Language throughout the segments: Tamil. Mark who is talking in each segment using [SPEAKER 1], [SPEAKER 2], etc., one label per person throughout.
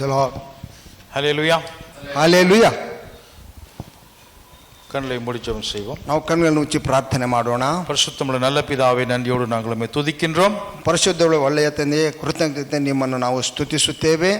[SPEAKER 1] Praise the Lord.
[SPEAKER 2] Hallelujah.
[SPEAKER 1] Hallelujah.
[SPEAKER 2] கண்களை மூடி ஜெபம் செய்வோம்.
[SPEAKER 1] ನಾವು ಕಣ್ಣುಗಳನ್ನು ಮುಚ್ಚಿ ಪ್ರಾರ್ಥನೆ ಮಾಡೋಣ.
[SPEAKER 2] பரிசுத்தமுள்ள நல்ல பிதாவே, நன்றியோடு நாங்கள் உம்மை துதிக்கின்றோம்.
[SPEAKER 1] ಪರಿಶುದ್ಧವುಳ್ಳ ಒಳ್ಳೆಯ ತಂದೆಯೇ, ಕೃತಜ್ಞತೆ ನಿಮ್ಮನ್ನು ನಾವು ಸ್ತುತಿಸುತ್ತೇವೆ.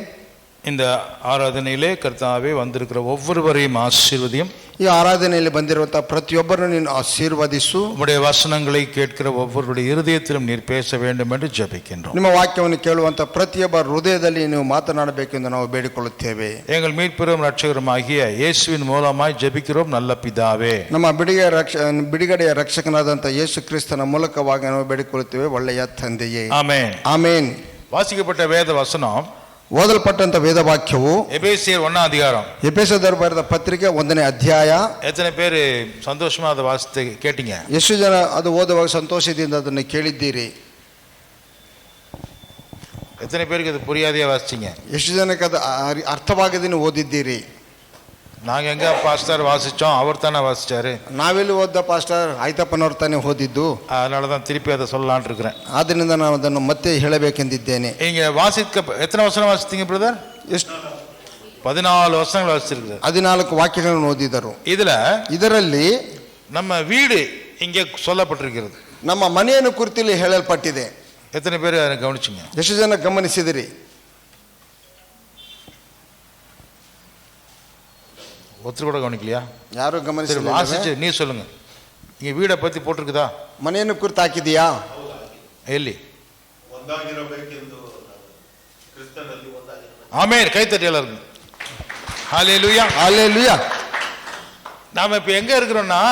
[SPEAKER 2] இந்த ஆராதனையிலே கர்த்தாவே வந்திருக்கிற ஒவ்வொருவரையும் ஆசீர்வதியும்.
[SPEAKER 1] ಈ ಆರಾಧನೆಯಲ್ಲಿ ಬಂದಿರುವಂತಹ ಪ್ರತಿಯೊಬ್ಬರನ್ನು ನೀನು ಆಶೀರ್ವದಿಸು.
[SPEAKER 2] உம்முடைய வசனங்களை கேட்கிற ஒவ்வொருடைய இருதயத்திலும் நீர் பேச வேண்டும் என்று ஜெபிக்கின்றோம்.
[SPEAKER 1] ನಿಮ್ಮ ವಾಕ್ಯವನ್ನು ಕೇಳುವಂತಹ ಪ್ರತಿಯೊಬ್ಬ ಹೃದಯದಲ್ಲಿ ನೀವು ಮಾತನಾಡಬೇಕೆಂದು ನಾವು ಬೇಡಿಕೊಳ್ಳುತ್ತೇವೆ.
[SPEAKER 2] எங்கள் மீட்பெரும் ரட்சகருமாகிய இயேசுவின் மூலமாய் ஜெபிக்கிறோம் நல்ல பிதாவே.
[SPEAKER 1] ನಮ್ಮ ಬಿಡುಗಡೆಯ ರಕ್ಷಕನಾದಂತಹ ಯೇಸು ಕ್ರಿಸ್ತನ ಮೂಲಕವಾಗಿ ನಾವು ಬೇಡಿಕೊಳ್ಳುತ್ತೇವೆ ಒಳ್ಳೆಯ ತಂದೆಯೇ.
[SPEAKER 2] ஆமென்.
[SPEAKER 1] ಆಮೆನ್.
[SPEAKER 2] வாசிக்கப்பட்ட வேத வசனம்
[SPEAKER 1] ಓದಲ್ಪಟ್ಟಂತ ವೇದವಾಕ್ಯವು
[SPEAKER 2] எபேசியர் 1 அதிகாரம்.
[SPEAKER 1] ಎಫೆಸದವರು ಬರೆದ ಪತ್ರಿಕೆ 1ನೇ ಅಧ್ಯಾಯ.
[SPEAKER 2] எத்தனை பேர் சந்தோஷமா அதை வாசித்து கேட்டீங்க?
[SPEAKER 1] ಎಷ್ಟು ಜನ ಅದು ಓದುವಾಗ ಸಂತೋಷದಿಂದ ಅದನ್ನು ಕೇಳಿದ್ದೀರಿ?
[SPEAKER 2] எத்தனை பேருக்கு அது புரியாதையா வாசிச்சீங்க?
[SPEAKER 1] ಎಷ್ಟು ಜನಕ್ಕೆ ಅದು ಅರ್ಥವಾಗದೇನೆ ಓದಿದ್ದೀರಿ?
[SPEAKER 2] நாங்க எங்க பாஸ்டர் வாசிச்சோம், அவர் தானே வாசிச்சாரு.
[SPEAKER 1] ನಾವೆಲ್ಲಿ ಓದ್ದ ಪಾಸ್ಟರ್ ಆಯ್ತಪ್ಪನವ್ರು ತಾನೇ ಓದಿದ್ದು.
[SPEAKER 2] அதனாலதான் திருப்பி அதை சொல்லலான் இருக்கிறேன்.
[SPEAKER 1] ಆದ್ದರಿಂದ ನಾನು ಅದನ್ನು ಮತ್ತೆ ಹೇಳಬೇಕೆಂದಿದ್ದೇನೆ.
[SPEAKER 2] இங்க வாசிக்க எத்தனை வசனம் வாசித்தீங்க பிரதர்?
[SPEAKER 1] ಎಷ್ಟು?
[SPEAKER 2] 14 வசனங்கள் வாசிச்சிருக்கிறார்.
[SPEAKER 1] 14 ವಾಕ್ಯಗಳನ್ನು ಓದಿದರು. ಇದರಲ್ಲಿ
[SPEAKER 2] நம்ம வீடு இங்கே சொல்லப்பட்டிருக்கிறது.
[SPEAKER 1] ನಮ್ಮ ಮನೆಯನ್ನು ಕುರಿತು ಹೇಳಲ್ಪಟ್ಟಿದೆ.
[SPEAKER 2] எத்தனை பேர் கவனிச்சிங்க?
[SPEAKER 1] ಎಷ್ಟು ಜನ ಗಮನಿಸಿದಿರಿ?
[SPEAKER 2] ஒருத்தர் கூட கவனிக்கலையா?
[SPEAKER 1] ಯಾರು ಗಮನಿಸಿಲ್ಲ.
[SPEAKER 2] வாசிச்சு நீ சொல்லுங்க. இங்க வீடை பத்தி போட்டிருக்குதா?
[SPEAKER 1] ಮನೆಯನ್ನು ಕುರಿತು ಹಾಕಿದೆಯಾ? ಎಲ್ಲಿ?
[SPEAKER 2] ஆமென். கைத்தட்டி எல்லாரும். ஹல்லேலூயா.
[SPEAKER 1] ஹல்லேலூயா.
[SPEAKER 2] நாம இப்ப எங்க இருக்கிறோம்னா,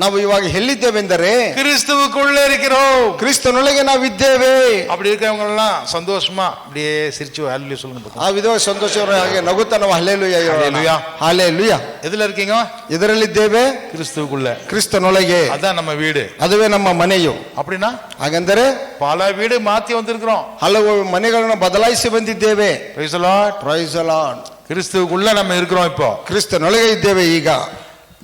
[SPEAKER 1] ನಾವು ಇವಾಗ ಎಲ್ಲಿದ್ದೇವೆಂದರೆ
[SPEAKER 2] கிறிஸ்துவுக்குள்ளே இருக்கிறோம்.
[SPEAKER 1] ಕ್ರಿಸ್ತನೊಳಗೆ ನಾವಿದ್ದೇವೆ.
[SPEAKER 2] அப்படி இருக்கிறவங்க எல்லாம் சந்தோஷமா அப்படியே சிரிச்சு ஹல்லேலூயா சொல்லுங்க.
[SPEAKER 1] ಆ ವಿಧವಾಗಿ ಸಂತೋಷವಾಗಿ ನಗುತ್ತಾ ನಾವು ಹಲ್ಲೇಲೂಯಾ
[SPEAKER 2] ஹல்லேலூயா.
[SPEAKER 1] ಹಲ್ಲೇಲೂಯಾ.
[SPEAKER 2] எதுல இருக்கீங்க?
[SPEAKER 1] ಇದರಲ್ಲಿದ್ದೇವೆ,
[SPEAKER 2] கிறிஸ்துவுக்குள்ள.
[SPEAKER 1] ಕ್ರಿಸ್ತನೊಳಗೆ.
[SPEAKER 2] அதான் நம்ம வீடு.
[SPEAKER 1] ಅದುವೇ ನಮ್ಮ ಮನೆಯು.
[SPEAKER 2] அப்படின்னா
[SPEAKER 1] ಹಾಗಂದರೆ
[SPEAKER 2] பல வீடு மாத்தி வந்திருக்கிறோம்.
[SPEAKER 1] ಹಲವು ಮನೆಗಳನ್ನು ಬದಲಾಯಿಸಿ ಬಂದಿದ್ದೇವೆ.
[SPEAKER 2] Praise the Lord.
[SPEAKER 1] Praise the Lord.
[SPEAKER 2] கிறிஸ்துவுக்குள்ள நம்ம இருக்கிறோம். இப்போ
[SPEAKER 1] ಕ್ರಿಸ್ತನೊಳಗೆ ಇದ್ದೇವೆ. ಈಗ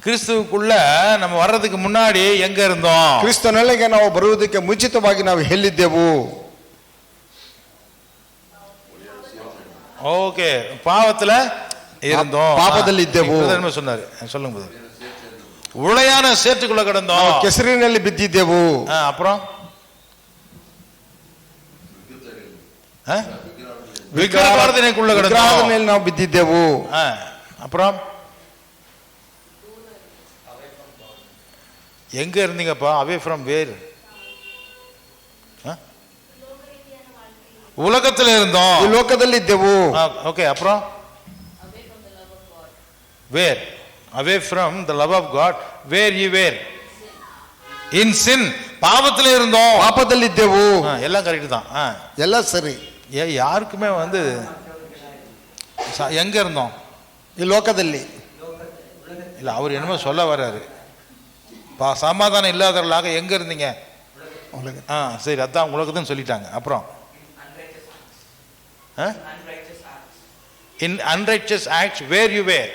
[SPEAKER 2] கிறிஸ்துவுக்குள்ள நம்ம வர்றதுக்கு முன்னாடி எங்க இருந்தோம்?
[SPEAKER 1] ಕ್ರಿಸ್ತನೊಳಗೆ ನಾವು ಬರುವುದಕ್ಕೆ ಮುಂಚಿತವಾಗಿ ನಾವು ಎಲ್ಲಿದ್ದೆವು?
[SPEAKER 2] ஓகே, பாவத்துல இருந்தோம்.
[SPEAKER 1] ಪಾಪದಲ್ಲಿ ಇದ್ದೆವು.
[SPEAKER 2] சொன்னாரு, சொல்லுங்க. உளையான சேற்றுக்குள்ள கிடந்தோம்.
[SPEAKER 1] ಕೆಸರಿನಲ್ಲಿ ಬಿದ್ದಿದ್ದೆವು.
[SPEAKER 2] அப்புறம் விக்கிரகாராதனைக்குள்ள கிடந்தோம்.
[SPEAKER 1] ವಿಗ್ರಹದಲ್ಲಿ ನಾವು ಬಿದ್ದಿದ್ದೆವು.
[SPEAKER 2] அப்புறம் எங்க இருந்தீங்கப்பா? Away from where? உலகத்துல இருந்தோம்.
[SPEAKER 1] ಈ ಲೋಕದಲ್ಲಿ ಇದ್ದೆವು.
[SPEAKER 2] ஓகே, அப்புறம் வேர்? away from the love of God. where you were? in sin. பாவத்துல இருந்தோம்.
[SPEAKER 1] ಪಾಪದಲ್ಲಿ ಇದ್ದೆವು.
[SPEAKER 2] எல்லாம் கரெக்ட் தான்.
[SPEAKER 1] ಎಲ್ಲ ಸರಿ.
[SPEAKER 2] யாருக்குமே எங்க இருந்தோம்?
[SPEAKER 1] ಈ ಲೋಕದಲ್ಲಿ
[SPEAKER 2] இல்ல, அவர் என்னமோ சொல்ல வர்றாரு. சமாதானம் இல்லாதவர்களாக எங்க இருந்தீங்க? சரி, அதான் உலகத்துன்னு சொல்லிட்டாங்க. அப்புறம் in unrighteous acts where you were?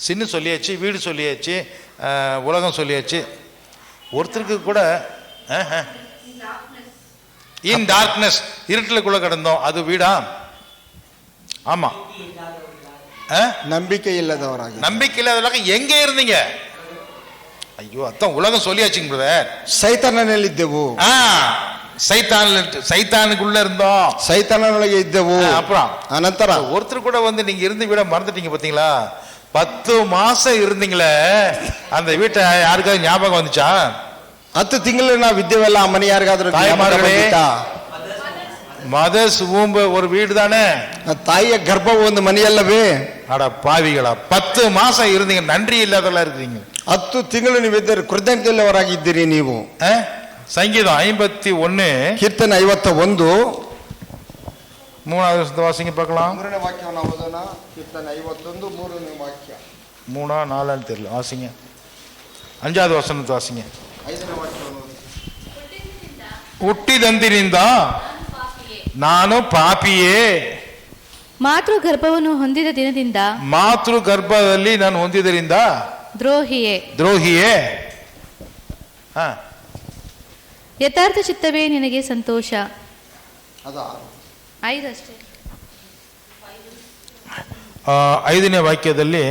[SPEAKER 2] சின்ன சொல்லியாச்சு, வீடு சொல்லியாச்சு, உலகம் சொல்லியாச்சு. ஒருத்தருக்கு கூட in darkness, இருட்டிலுக்குள்ள கிடந்தோம். அது வீடா? ஆமா.
[SPEAKER 1] ನಂಬಿಕೆ ಇಲ್ಲದವರಾಗಿ.
[SPEAKER 2] நம்பிக்கை இல்லாதவர்களாக எங்க இருந்தீங்க? ஐயோ, அதான் உலகம் சொல்லியாச்சுங்க பிரதர்.
[SPEAKER 1] ಸೈತಾನನಲ್ಲಿದ್ದೆವು.
[SPEAKER 2] சைத்தானுக்குள்ள இருந்தோம்.
[SPEAKER 1] ಸೈತಾನನೊಳಗೆ ಇದ್ದೆವು.
[SPEAKER 2] அப்புறம்
[SPEAKER 1] ಅನಂತರ
[SPEAKER 2] ஒருத்தர் கூட நீங்க இருந்து வீட மறந்துட்டீங்க பாத்தீங்களா? 10 மாசம் இருந்தீங்களே, அந்த வீட்டை யாருக்காவது ஞாபகம் வந்துச்சா?
[SPEAKER 1] 10 ತಿಂಗಳು ನಾವು ಇದ್ದೇವಲ್ಲ, ಆ ಮನೆ ಯಾರಿಗಾದ್ರೂ
[SPEAKER 2] மதர்ஸ் womb ஒரு வீடு தானே?
[SPEAKER 1] ತಾಯಿಯ ಗರ್ಭವು ಒಂದು ಮನೆಯಲ್ಲವೇ?
[SPEAKER 2] அட பாவிகளா, 10 மாசம் இருந்தீங்க, நன்றி இல்லாதவங்களா இருக்கீங்க.
[SPEAKER 1] 10 ತಿಂಗಳು ನೀವಿದ್ದರೆ ಕೃತಜ್ಞತೆಯುಳ್ಳವರಾಗಿದ್ದೀರಿ ನೀವು.
[SPEAKER 2] சங்கீதம் 51
[SPEAKER 1] ಕೀರ್ತನೆ 51
[SPEAKER 2] 3வது வசனத்தை வாசிங்க பார்க்கலாம்.
[SPEAKER 1] 3ನೇ ವಾಕ್ಯವನ್ನು ಓದೋಣ. ಕೀರ್ತನೆ 51 3ನೇ ವಾಕ್ಯ.
[SPEAKER 2] 3 4 தெரியல, வாசிங்க. 5வது வசனத்தை வாசிங்க.
[SPEAKER 1] 5ನೇ ವಾಕ್ಯವನ್ನು
[SPEAKER 2] ಹುಟ್ಟಿದಂದಿನಿಂದ ನಾನು ಪಾಪಿಯೇ.
[SPEAKER 3] ಮಾತೃ ಗರ್ಭವನ್ನು ಹೊಂದಿದ ದಿನದಿಂದ,
[SPEAKER 2] ಮಾತೃ ಗರ್ಭದಲ್ಲಿ ನಾನು ಹೊಂದಿದ್ದರಿಂದ ದ್ರೋಹಿಯೇ.
[SPEAKER 3] ಯಥಾರ್ಥ ಚಿತ್ತವೇ ನಿನಗೆ ಸಂತೋಷ. ಐದಷ್ಟೇ.
[SPEAKER 2] 5ನೇ ವಾಕ್ಯದಲ್ಲಿ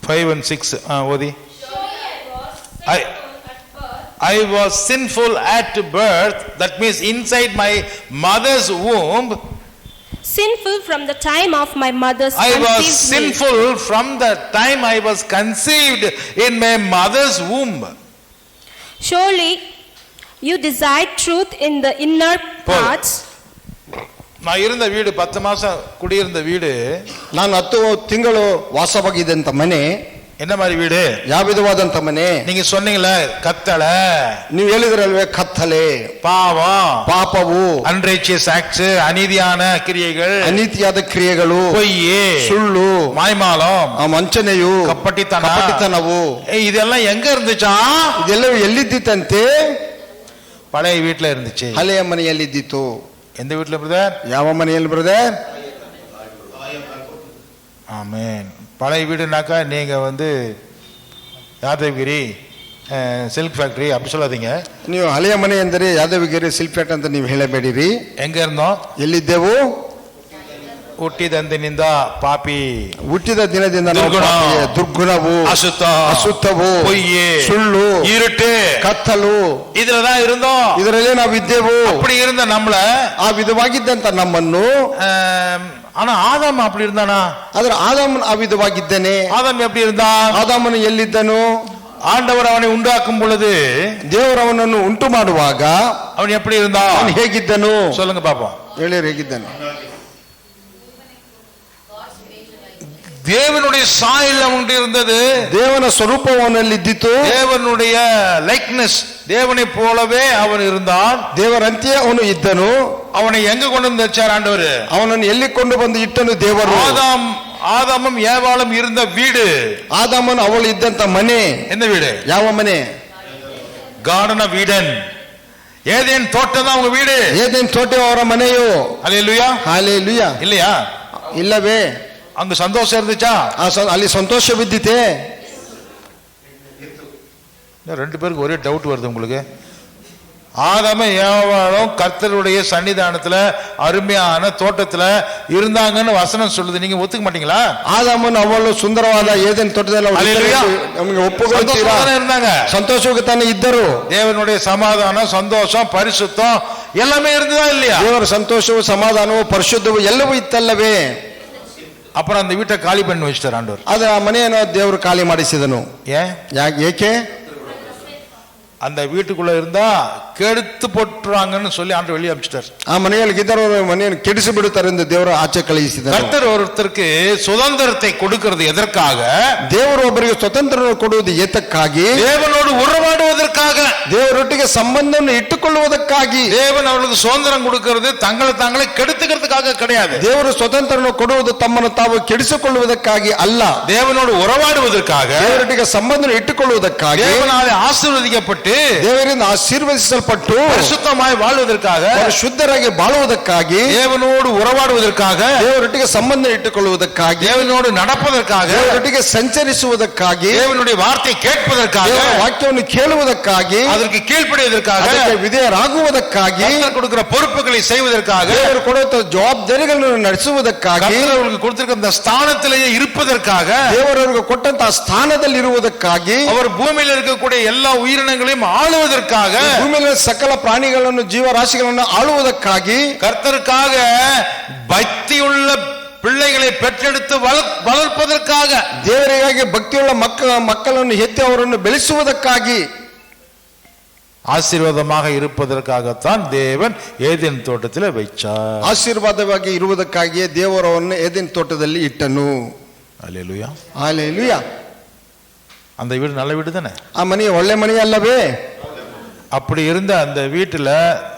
[SPEAKER 2] 5 and 6 ಓದಿ. I was sinful at birth, that means inside my mother's womb.
[SPEAKER 4] Sinful from the time of my mother's
[SPEAKER 2] I was
[SPEAKER 4] conceived me.
[SPEAKER 2] sinful from the time I was conceived in my mother's womb.
[SPEAKER 4] Surely you desired truth in the inner parts.
[SPEAKER 2] நான் இருந்த வீடு 10 மாசம் குடியிருந்த வீடு.
[SPEAKER 1] ನಾನು 10 ತಿಂಗಳು ವಾಸವಾಗಿದ್ದಂತ ಮನೆ.
[SPEAKER 2] என்ன மாதிரி வீடு?
[SPEAKER 1] ಯಾವ ವಿಧವಾದಂತ ಮನೆ?
[SPEAKER 2] நீங்க சொன்னீங்களே கத்தளை,
[SPEAKER 1] ನೀವು ಹೇಳಿದ್ರಲ್ವೇ ಕತ್ತಲೆ,
[SPEAKER 2] பாவம்,
[SPEAKER 1] ಪಾಪವು,
[SPEAKER 2] unrighteous acts, ಅನೀತಿயான கிரியைகள்,
[SPEAKER 1] ಅನೀತಿಯಾದ ಕ್ರಿಯೆಗಳು,
[SPEAKER 2] பொய்யே,
[SPEAKER 1] ಸುಳ್ಳು,
[SPEAKER 2] மாய்மாலம்,
[SPEAKER 1] ವಂಚನೆಯು, ಕಪಟಿತನವು,
[SPEAKER 2] இதெல்லாம் எங்க இருந்துச்சா?
[SPEAKER 1] ಇದೆಲ್ಲವೂ ಎಲ್ಲಿದ್ದಿತ್ತಂತೆ?
[SPEAKER 2] பழைய வீட்டுல இருந்துச்சு.
[SPEAKER 1] ಹಳೆಯ ಮನೆಯಲ್ಲಿದ್ದಿತ್ತು.
[SPEAKER 2] எந்த வீட்டுல பிரதர்?
[SPEAKER 1] ಯಾವ ಮನೆಯಲ್ಲಿ ಬ್ರದರ್?
[SPEAKER 2] ஆமென். பழைய வீடுனாக்கா நீங்க யாதவகிரி சில்க் ஃபேக்டரி அப்படி சொல்லாதீங்க.
[SPEAKER 1] ನೀವು ಹಳೆಯ ಮನೆ ಎಂದರೆ ಯಾದವಗಿರಿ ಸಿಲ್ಕ್ ಫ್ಯಾಕ್ಟರಿ ಅಂತ ನೀವು ಹೇಳಬೇಡಿರಿ.
[SPEAKER 2] எங்க இருந்தோம்?
[SPEAKER 1] ಎಲ್ಲಿದ್ದೆವು?
[SPEAKER 2] ಹುಟ್ಟಿದಂದಿನಿಂದ ಪಾಪಿ,
[SPEAKER 1] ಹುಟ್ಟಿದ ದಿನದಿಂದ ದುರ್ಗುಣವು, ಅಸುತ್ತವು,
[SPEAKER 2] பொய்யே,
[SPEAKER 1] ಸುಳ್ಳು,
[SPEAKER 2] இருட்டு,
[SPEAKER 1] ಕತ್ತಲು,
[SPEAKER 2] இதுலதான் இருந்தோம்.
[SPEAKER 1] ಇದರಲ್ಲೇ ನಾವು ಇದ್ದೆವು.
[SPEAKER 2] அப்படி இருந்த நம்மள,
[SPEAKER 1] ಆ ವಿಧವಾಗಿದ್ದಂತ ನಮ್ಮನ್ನು,
[SPEAKER 2] ஆனா ஆதாம் அப்படி இருந்தானா?
[SPEAKER 1] ಆದ್ರೆ ಆದಾಮನು ಆ ವಿಧವಾಗಿದ್ದಾನೆ.
[SPEAKER 2] ஆதாம் எப்படி இருந்தா?
[SPEAKER 1] ಆದಾಮನು ಎಲ್ಲಿದ್ದನು?
[SPEAKER 2] ஆண்டவர் அவனை உண்டாக்கும் பொழுது,
[SPEAKER 1] ದೇವರು ಅವನನ್ನು ಉಂಟು ಮಾಡುವಾಗ
[SPEAKER 2] அவன் எப்படி இருந்தா?
[SPEAKER 1] ಅವನು ಹೇಗಿದ್ದನು?
[SPEAKER 2] சொல்லுங்க பாப்போம்.
[SPEAKER 1] ಹೇಳಿರು ಹೇಗಿದ್ದಾನೆ?
[SPEAKER 2] தேவனுடைய சாயல் அவனுடைய இருந்தது.
[SPEAKER 1] ದೇವನ ಸ್ವರೂಪ ಅವನಲ್ಲಿ ಇದ್ದಿತು.
[SPEAKER 2] தேவனுடைய லைக்னஸ், தேவனை போலவே அவன் இருந்தான்.
[SPEAKER 1] ದೇವರಂತೆಯೇ ಅವನು ಇದ್ದನು.
[SPEAKER 2] அவனை எங்க கொண்டு வந்து வச்சார் ஆண்டவர்?
[SPEAKER 1] ಅವನನ್ನು ಎಲ್ಲಿ ಕೊಂಡು ಬಂದು ಇಟ್ಟನು ದೇವರು?
[SPEAKER 2] ஆதாமும் ஏவாளும் இருந்த வீடு.
[SPEAKER 1] ಆದಾಮನು ಅವಳು ಇದ್ದಂತ ಮನೆ.
[SPEAKER 2] என்ன வீடு?
[SPEAKER 1] ಯಾವ ಮನೆ?
[SPEAKER 2] Garden of Eden. ஏதேன் தோட்டம் தான் அவங்க வீடு.
[SPEAKER 1] ಏದೇನ್ ತೋಟ ಅವರ ಮನೆಯು.
[SPEAKER 2] ஹல்லேலூயா.
[SPEAKER 1] ಹಲ್ಲೆಲೂಯಾ.
[SPEAKER 2] இல்லையா?
[SPEAKER 1] ಇಲ್ಲವೇ?
[SPEAKER 2] அங்க சந்தோஷம் இருந்துச்சா?
[SPEAKER 1] ಅಲ್ಲಿ ಸಂತೋಷವಿದ್ದಿತೆ.
[SPEAKER 2] ரெண்டு பேருக்கு ஒரே டவுட் வருது உங்களுக்கு. ஆதாமும் ஏவாளும் கர்த்தருடைய சன்னிதானத்துல அருமையான தோட்டத்துல இருந்தாங்கன்னு வசனம் சொல்லுது. நீங்க ஒத்துக்க மாட்டீங்களா?
[SPEAKER 1] ಆದಾಮನು ಅವಳು ಸುಂದರವಾದ ಏದೇನ್ ತೋಟದಲ್ಲಿ ನಮಗೆ ಒಪ್ಪುಗೊಳ್ತೀರಾ?
[SPEAKER 2] இருந்தாங்க,
[SPEAKER 1] ಸಂತೋಷವಾಗಿ ಇದ್ದರು.
[SPEAKER 2] தேவனுடைய சமாதானம், சந்தோஷம், பரிசுத்தம் எல்லாமே இருந்ததா இல்லையா?
[SPEAKER 1] ದೇವರ ಸಂತೋಷವು, ಸಮಾಧಾನವು, ಪರಿಶುದ್ಧವು ಎಲ್ಲವೂ ಇತ್ತಲ್ಲವೇ?
[SPEAKER 2] அப்புறம் அந்த வீட்டை காலி பண்ணி வச்சிட்டார் ஆண்டவர்.
[SPEAKER 1] ಆದ್ರೆ ಆ ಮನೆಯನ್ನು ದೇವರು ಖಾಲಿ ಮಾಡಿಸಿದನು. ಏಕೆ?
[SPEAKER 2] அந்த வீட்டுக்குள்ள இருந்தா கெடுத்து போட்டுறாங்கன்னு சொல்லி ஆண்டவர் வெளியே அனுப்பிச்சிட்டார்.
[SPEAKER 1] ಆ ಮನೆಯಲ್ಲಿ ಇದ್ದವರು ಮನೆಯನ್ನು ಕೆಡಿಸಿ ಬಿಡುತ್ತಾರೆ ಎಂದು ದೇವರು ಆಚೆ ಕಳುಹಿಸಿದರು.
[SPEAKER 2] கர்த்தர் ஒருத்தருக்கு சுதந்திரத்தை கொடுக்கிறது எதற்காக?
[SPEAKER 1] ದೇವರು ಒಬ್ಬರಿಗೆ ಸ್ವತಂತ್ರ ಕೊಡುವುದು ಏತಕ್ಕಾಗಿ?
[SPEAKER 2] தேவனோடு உறவாடுவதற்காக,
[SPEAKER 1] ದೇವರೊಟ್ಟಿಗೆ ಸಂಬಂಧವನ್ನು ಇಟ್ಟುಕೊಳ್ಳುವುದಕ್ಕಾಗಿ.
[SPEAKER 2] தேவன் அவர்களுக்கு சுதந்திரம் கொடுக்கிறது தங்களை தாங்களே கெடுத்துக்கிறதுக்காக கிடையாது.
[SPEAKER 1] ದೇವರು ಸ್ವತಂತ್ರವನ್ನು ಕೊಡುವುದು ತಮ್ಮನ್ನು ತಾವು ಕೆಡಿಸಿಕೊಳ್ಳುವುದಕ್ಕಾಗಿ ಅಲ್ಲ.
[SPEAKER 2] தேவனோடு உறவாடுவதற்காக,
[SPEAKER 1] ದೇವರೊಟ್ಟಿಗೆ ಸಂಬಂಧ ಇಟ್ಟುಕೊಳ್ಳುವುದಕ್ಕಾಗಿ,
[SPEAKER 2] தேவனாலே ஆசீர்வதிக்கப்பட்டு
[SPEAKER 1] ದೇವರಿಂದ ಆಶೀರ್ವದಿಸಲ್ಪಟ್ಟು
[SPEAKER 2] பரிசுத்தமாய் வாழ்வதற்காக,
[SPEAKER 1] ಶುದ್ಧರಾಗಿ ಬಾಳುವುದಕ್ಕಾಗಿ,
[SPEAKER 2] தேவனோடு உறவாடுவதற்காக,
[SPEAKER 1] ದೇವರೊಟ್ಟಿಗೆ ಸಂಬಂಧ ಇಟ್ಟುಕೊಳ್ಳುವುದಕ್ಕಾಗಿ,
[SPEAKER 2] தேவனோடு நடப்பதற்காக,
[SPEAKER 1] ದೇವರೊಟ್ಟಿಗೆ ಸಂಚರಿಸುವುದಕ್ಕಾಗಿ,
[SPEAKER 2] தேவனுடைய வார்த்தை கேட்பதற்காக,
[SPEAKER 1] ವಾಕ್ಯವನ್ನು ಕೇಳುವುದಕ್ಕಾಗಿ,
[SPEAKER 2] அதற்கு கீழ்ப்படிவதற்காக,
[SPEAKER 1] ವಿಧೇಯರಾಗುವುದಕ್ಕಾಗಿ,
[SPEAKER 2] கர்த்தர் கொடுக்கிற பொறுப்புகளை செய்வதற்காக,
[SPEAKER 1] ದೇವರು ಕೊಡುವ ಜವಾಬ್ದಾರಿಗಳನ್ನು ನಡೆಸುವುದಕ್ಕಾಗಿ,
[SPEAKER 2] கர்த்தர் அவர்களுக்கு கொடுத்திருக்கிற அந்த ஸ்தானத்திலேயே இருப்பதற்காக,
[SPEAKER 1] ದೇವರವರಿಗೆ ಕೊಟ್ಟಂತಹ ಸ್ಥಾನದಲ್ಲಿ ಇರುವುದಕ್ಕಾಗಿ,
[SPEAKER 2] அவர் பூமியில் இருக்கக்கூடிய எல்லா உயிரினங்களையும் ஆளுவதற்காக,
[SPEAKER 1] ಭೂಮಿಯಲ್ಲಿ ಸಕಲ ಪ್ರಾಣಿಗಳನ್ನು, ಜೀವರಾಶಿಗಳನ್ನು ಆಳುವುದಕ್ಕಾಗಿ,
[SPEAKER 2] கர்த்தருக்காக பக்தியுள்ள பிள்ளைகளை பெற்றெடுத்து வளர்ப்பதற்காக,
[SPEAKER 1] ದೇವರಿಗಾಗಿ ಭಕ್ತಿಯುಳ್ಳ ಮಕ್ಕಳನ್ನು ಹೆತ್ತಿ ಅವರನ್ನು ಬೆಳೆಸುವುದಕ್ಕಾಗಿ,
[SPEAKER 2] ஆசீர்வாதமாக இருப்பதற்காகத்தான் தேவன் ஏதேன் தோட்டத்தில் வைச்சார்.
[SPEAKER 1] ಆಶೀರ್ವಾದವಾಗಿ ಇರುವುದಕ್ಕಾಗಿಯೇ ದೇವರವನ್ನು ಏದೇನ್ ತೋಟದಲ್ಲಿ ಇಟ್ಟನು.
[SPEAKER 2] அல்லேலூயா.
[SPEAKER 1] ಹಲ್ಲೆಲೂಯಾ.
[SPEAKER 2] அந்த வீடு நல்ல வீடு தானே?
[SPEAKER 1] ಆ ಮನೆ ಒಳ್ಳೆ ಮನೆ ಅಲ್ಲವೇ?
[SPEAKER 2] அப்படி இருந்த அந்த வீட்டுல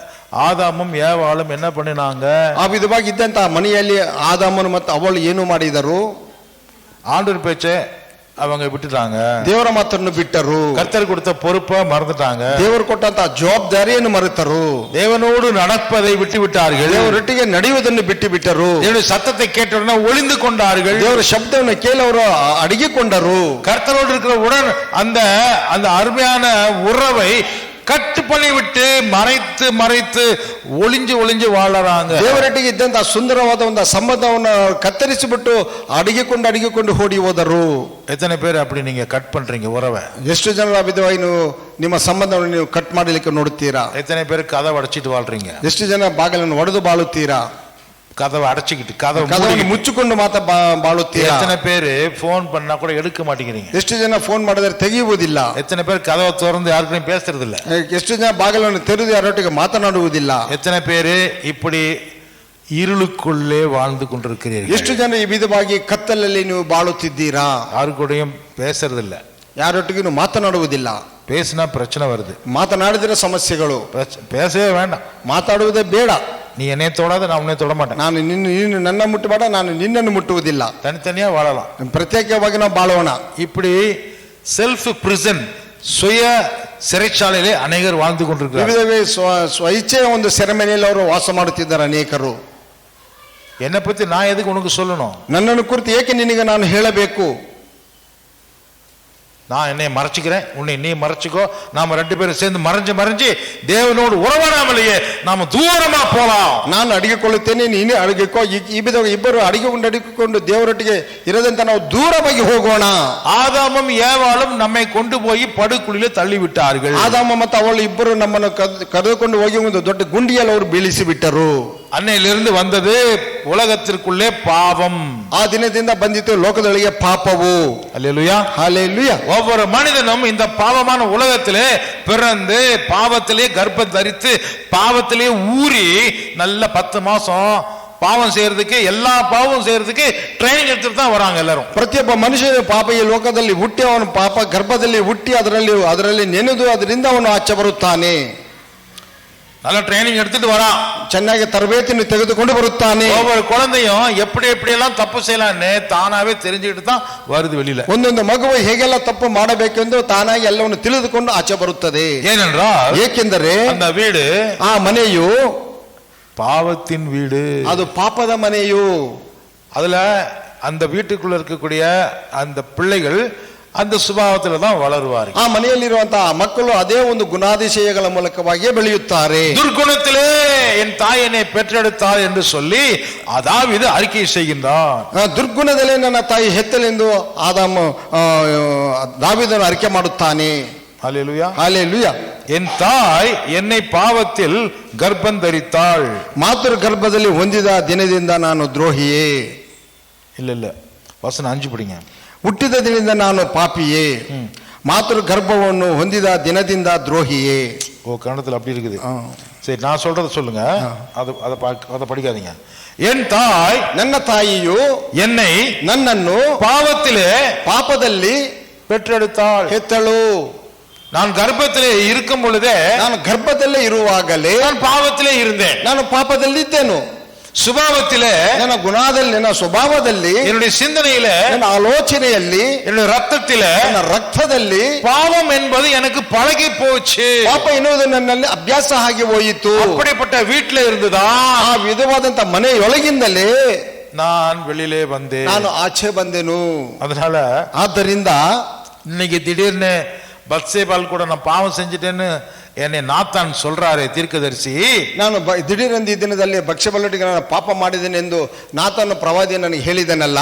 [SPEAKER 2] ஆதாமும் ஏவாளும் என்ன பண்ணினாங்க?
[SPEAKER 1] ಆ ವಿಧವಾಗಿ ಇದ್ದಂತಹ ಮನೆಯಲ್ಲಿ ಆದಾಮನು ಮತ್ತು ಅವಳು ಏನು ಮಾಡಿದರು?
[SPEAKER 2] ஆண்டவர் பேச்சை அவங்க விட்டுட்டாங்க.
[SPEAKER 1] ದೇವರ ಮಾತನ್ನು ಬಿಟ್ಟರು.
[SPEAKER 2] கர்த்தர் கொடுத்த பொறுப்பை மறந்துட்டாங்க.
[SPEAKER 1] ದೇವರು ಕೊಟ್ಟಂತಹ ಜವಾಬ್ದಾರಿಯನ್ನು ಮರೆತರು.
[SPEAKER 2] தேவனோடு நடப்பதை விட்டு விட்டார்கள்.
[SPEAKER 1] ದೇವರೊಟ್ಟಿಗೆ ನಡೆಯುವುದನ್ನು ಬಿಟ್ಟು ಬಿಟ್ಟರು.
[SPEAKER 2] தேவனுடைய சத்தத்தை கேட்டவுடனே ஒளிந்து கொண்டார்கள்.
[SPEAKER 1] ದೇವರ ಶಬ್ದವನ್ನು ಕೇಳವರು ಅಡಗಿಕೊಂಡರು.
[SPEAKER 2] கர்த்தரோடு இருக்கிற உடன் அந்த அருமையான உறவை கட்டு பண்ணி விட்டு மறைத்து மறைத்து ஒளிஞ்சு ஒளிஞ்சು வாழறாங்க.
[SPEAKER 1] ದೇವರೊಟ್ಟಿಗೆ ಇದ್ದಂತ ಸುಂದರವಾದ ಒಂದು ಸಂಬಂಧವನ್ನು ಕತ್ತರಿಸಿಬಿಟ್ಟು ಅಡಗಿಕೊಂಡು ಓಡಿ ಹೋದರು.
[SPEAKER 2] எத்தனை பேர் அப்படி நீங்க கட் பண்றீங்க உறவை?
[SPEAKER 1] ಎಷ್ಟು ಜನರ ವಿಧವಾಗಿ ನೀವು ನಿಮ್ಮ ಸಂಬಂಧವನ್ನು ನೀವು ಕಟ್ ಮಾಡಲಿಕ್ಕೆ ನೋಡುತ್ತೀರಾ?
[SPEAKER 2] எத்தனை பேர் கதவை அடைச்சிட்டு வாழ்றீங்க?
[SPEAKER 1] ಎಷ್ಟು ಜನ ಬಾಗಿಲನ್ನು ಒಡೆದು ಬಾಳುತ್ತೀರಾ?
[SPEAKER 2] கதவை அடைச்சிக்கிட்டு
[SPEAKER 1] ಕದವನ್ನು ಮುಚ್ಚಿಕೊಂಡು ಮಾತ್ರ ಬಾಳುತ್ತೀರಾ?
[SPEAKER 2] எத்தனை பேர் போன் பண்ணா கூட எடுக்க மாட்டேங்கிறீங்க?
[SPEAKER 1] ಎಷ್ಟು ಜನ ಫೋನ್ ಮಾಡಿದ್ರೆ ತೆಗೆಯುವುದಿಲ್ಲ?
[SPEAKER 2] எத்தனை பேர் கதவை திறந்து யாருக்கும் பேசுறது இல்ல?
[SPEAKER 1] ಎಷ್ಟು ಜನ ಬಾಗಿಲನ್ನು ತೆರೆದು ಯಾರೊಟ್ಟಿಗೆ ಮಾತನಾಡುವುದಿಲ್ಲ?
[SPEAKER 2] எத்தனை பேர் இப்படி இருளுக்குள்ளே வாழ்ந்து கொண்டிருக்கிறீர்கள்?
[SPEAKER 1] ಎಷ್ಟು ಜನ ಈ ವಿಧವಾಗಿ ಕತ್ತಲಲ್ಲಿ ನೀವು ಬಾಳುತ್ತಿದ್ದೀರಾ?
[SPEAKER 2] யாரு கூடயும் பேசுறது இல்ல,
[SPEAKER 1] ಯಾರೊಟ್ಟಿಗೆ ನೀವು ಮಾತನಾಡುವುದಿಲ್ಲ.
[SPEAKER 2] பேசினா பிரச்சனை வருது.
[SPEAKER 1] ಮಾತನಾಡಿದ್ರೆ ಸಮಸ್ಯೆಗಳು.
[SPEAKER 2] பேசவே வேண்டாம்,
[SPEAKER 1] ಮಾತಾಡುವುದೇ ಬೇಡ.
[SPEAKER 2] நீ என்னை தொடாத, நான் உன்னை தொட மாட்டேன்.
[SPEAKER 1] ನಾನು ನೀನು ನನ್ನ ಮುಟ್ಟಬೇಡ, ನಾನು ನಿನ್ನನ್ನು ಮುಟ್ಟುವುದಿಲ್ಲ.
[SPEAKER 2] தனித்தனியா வாழலாம்,
[SPEAKER 1] ಪ್ರತ್ಯೇಕವಾಗಿ ನಾವು ಬಾಳೋಣ.
[SPEAKER 2] இப்படி செல்ஃப் பிரிசன், சுய சிறைச்சாலையிலே அநேகர் வாழ்ந்து கொண்டிருக்கிறார்கள்.
[SPEAKER 1] ಸ್ವ ಇಚ್ಛೆಯ ಒಂದು ಸೆರೆಮನೆಯಲ್ಲಿ ಅವರು ವಾಸ ಮಾಡುತ್ತಿದ್ದಾರೆ ಅನೇಕರು.
[SPEAKER 2] என்னை பத்தி நான் எதுக்கு உனக்கு சொல்லணும்?
[SPEAKER 1] ನನ್ನನ್ನು ಕುರಿತು ಏಕೆ ನಿನಗೆ ನಾನು ಹೇಳಬೇಕು?
[SPEAKER 2] நான் என்னை மறைச்சிக்கிறேன், உன்னை நீ மறைச்சிக்கோ. நாம ரெண்டு பேரும் சேர்ந்து மறைஞ்சு தேவனோடு உறவாடாமலேயே நாம தூரமா போலாம்.
[SPEAKER 1] ನಾನು ಅಡಿಗೆಕೊಳ್ಳುತ್ತೇನೆ, ನೀನೇ ಅಡಿಗೆಕೋ. ಈ ವಿಧವಾಗಿ ಇಬ್ಬರು ಅಡಿಗೆಕೊಂಡು ದೇವರೊಟ್ಟಿಗೆ ಇರದಂತ ನಾವು ದೂರವಾಗಿ ಹೋಗೋಣ.
[SPEAKER 2] ஆதாமும் ஏவாளும் நம்மை கொண்டு போய் படுகுழியில தள்ளி விட்டார்கள்.
[SPEAKER 1] ಆದಾಮ ಮತ್ತು ಅವಳು ಇಬ್ಬರು ನಮ್ಮನ್ನು ಕರೆದುಕೊಂಡು ಹೋಗಿ ಒಂದು ದೊಡ್ಡ ಗುಂಡಿಯಲ್ಲಿ ಅವರು ಬೀಳಿಸಿ ಬಿಟ್ಟರು.
[SPEAKER 2] அன்னையிலிருந்து வந்தது உலகத்திற்குள்ளே பாவம்.
[SPEAKER 1] ಆ ದಿನದಿಂದ ಬಂದಿತ್ತು ಲೋಕದೊಳಗೆ ಪಾಪವು.
[SPEAKER 2] அல்லேலூயா,
[SPEAKER 1] ஹல்லேலூயா.
[SPEAKER 2] ஒவ்வொரு மனிதனும் இந்த பாவமான உலகத்திலே பிறந்து பாவத்திலே கர்ப்பம் தரித்து பாவத்திலே ஊறி நல்ல 10 மாசம் பாவம் செய்யறதுக்கு, எல்லா பாவம் செய்யறதுக்கு ட்ரைனிங் எடுத்துட்டு தான் வராங்க எல்லாரும்.
[SPEAKER 1] ಪ್ರತಿಯೊಬ್ಬ ಮನುಷ್ಯನ ಪಾಪ ಈ ಲೋಕದಲ್ಲಿ ಹುಟ್ಟಿ ಅವನು ಪಾಪ ಗರ್ಭದಲ್ಲಿ ಹುಟ್ಟಿ ಅದರಲ್ಲಿ ನೆನೆದು ಅದರಿಂದ ಅವನು ಆಚೆ ಬರುತ್ತಾನೆ.
[SPEAKER 2] நல்ல ட்ரைனிங் எடுத்துட்டு வரான்,
[SPEAKER 1] ಚೆನ್ನಾಗಿ ತರಬೇತಿಯನ್ನು ತೆಗೆದುಕೊಂಡು ಬರುತ್ತಾನೆ.
[SPEAKER 2] ஒவ்வொரு குழந்தையும் எப்படி எல்லாம் தப்பு செய்யலாம்னு தானாவே தெரிஞ்சுக்கிட்டு தான் வருது வெளியில.
[SPEAKER 1] ಒಂದೊಂದು ಮಗುವು ಹೇಗೆಲ್ಲ ತಪ್ಪು ಮಾಡಬೇಕೆಂದು ತಾನಾಗಿ ಎಲ್ಲವನ್ನು ತಿಳಿದುಕೊಂಡು ಆಚೆ ಬರುತ್ತದೆ.
[SPEAKER 2] ஏனென்றால்
[SPEAKER 1] ಏಕೆಂದರೆ
[SPEAKER 2] அந்த வீடு,
[SPEAKER 1] ಆ ಮನೆಯು
[SPEAKER 2] பாவத்தின் வீடு,
[SPEAKER 1] ಅದು ಪಾಪದ ಮನೆಯು.
[SPEAKER 2] அதுல அந்த வீட்டுக்குள்ள இருக்கக்கூடிய அந்த பிள்ளைகள் அந்த சுபாவத்துல தான் வளருவார்கள்.
[SPEAKER 1] ಆ ಮನೆಯಲ್ಲಿರುವಂತಹ ಮಕ್ಕಳು ಅದೇ ಒಂದು ಗುಣಾತಿಶಯಗಳ ಮೂಲಕವಾಗಿಯೇ ಬೆಳೆಯುತ್ತಾರೆ.
[SPEAKER 2] துர்குணத்திலே என் தாய் என்னை பெற்றெடுத்தாள் என்று சொல்லி அதாவிது அறிக்கை செய்கின்றான்.
[SPEAKER 1] ದುರ್ಗುಣದಲ್ಲೇ ನನ್ನ ತಾಯಿ ಹೆತ್ತಲೆಂದು ದಾವೀದನು ಅರಿಕೆ ಮಾಡುತ್ತಾನೆ.
[SPEAKER 2] ஹல்லேலூயா,
[SPEAKER 1] ஹல்லேலூயா.
[SPEAKER 2] என் தாய் என்னை பாவத்தில் கர்ப்பம் தரித்தாள்.
[SPEAKER 1] ಮಾತೃ ಗರ್ಭದಲ್ಲಿ ಹೊಂದಿದ ದಿನದಿಂದ ನಾನು ದ್ರೋಹಿಯೇ.
[SPEAKER 2] இல்ல வசனம் 5 படிங்க.
[SPEAKER 1] ಹುಟ್ಟಿದ ದಿನದಿಂದ ನಾನು ಪಾಪಿಯೇ, ಮಾತೃ ಗರ್ಭವನ್ನು ಹೊಂದಿದ ದಿನದಿಂದ ದ್ರೋಹಿಯೇ.
[SPEAKER 2] ஓ, கன்னடத்தில் அப்படி இருக்குது. சரி, நான் சொல்றத சொல்லுங்க, அதை படிக்காதீங்க. என் தாய்,
[SPEAKER 1] ನನ್ನ ತಾಯಿಯು ನನ್ನನ್ನು ಪಾಪದಲ್ಲಿ
[SPEAKER 2] பெற்றெடுத்தாள்,
[SPEAKER 1] ಹೆತ್ತಳು.
[SPEAKER 2] நான் கர்ப்பத்திலே இருக்கும் பொழுதே,
[SPEAKER 1] ನಾನು ಗರ್ಭದಲ್ಲೇ ಇರುವಾಗಲೇ
[SPEAKER 2] நான் பாவத்திலே இருந்தேன்.
[SPEAKER 1] ನಾನು ಪಾಪದಲ್ಲಿದ್ದೇನು.
[SPEAKER 2] சுபாவத்திலே,
[SPEAKER 1] ನನ್ನ ಗುಣದಲ್ಲಿ, ನನ್ನ ಸ್ವಭಾವದಲ್ಲಿ,
[SPEAKER 2] என்னுடைய சிந்தனையிலே,
[SPEAKER 1] ನನ್ನ ಆಲೋಚನೆಯಲ್ಲಿ,
[SPEAKER 2] என்னுடைய ரத்தத்திலே,
[SPEAKER 1] ನನ್ನ ರಕ್ತದಲ್ಲಿ
[SPEAKER 2] பாவம் என்பது எனக்கு பழகி போச்சு.
[SPEAKER 1] ಪಾಪ ಎನ್ನುವುದು ನನ್ನಲ್ಲಿ ಅಭ್ಯಾಸ ಆಗಿ ಹೋಯಿತು.
[SPEAKER 2] அப்படிப்பட்ட வீட்டில இருந்துதான்
[SPEAKER 1] ಆ ವಿಧವಾದಂತ ಮನೆಯೊಳಗಿಂದಲೇ
[SPEAKER 2] நான் வெளியிலே வந்தேன்,
[SPEAKER 1] ನಾನು ಆಚೆ ಬಂದೆನು.
[SPEAKER 2] அதனால
[SPEAKER 1] ಆದ್ದರಿಂದ
[SPEAKER 2] இன்னைக்கு திடீர்னு பத்சேபால் கூட நான் பாவம் செஞ்சிட்டேன்னு என்னை நாத்தான் சொல்றாரே தீர்க்கதரிசி,
[SPEAKER 1] ನಾನು ದಿಢೀರಂದು ಈ ದಿನದಲ್ಲಿ ಭಕ್ಷ್ಯಬಲ್ಲೊಟ್ಟಿಗೆ ನಾನು ಪಾಪ ಮಾಡಿದ್ದೇನೆ ಎಂದು ನಾತನು ಪ್ರವಾದಿ ನನಗೆ ಹೇಳಿದನಲ್ಲ,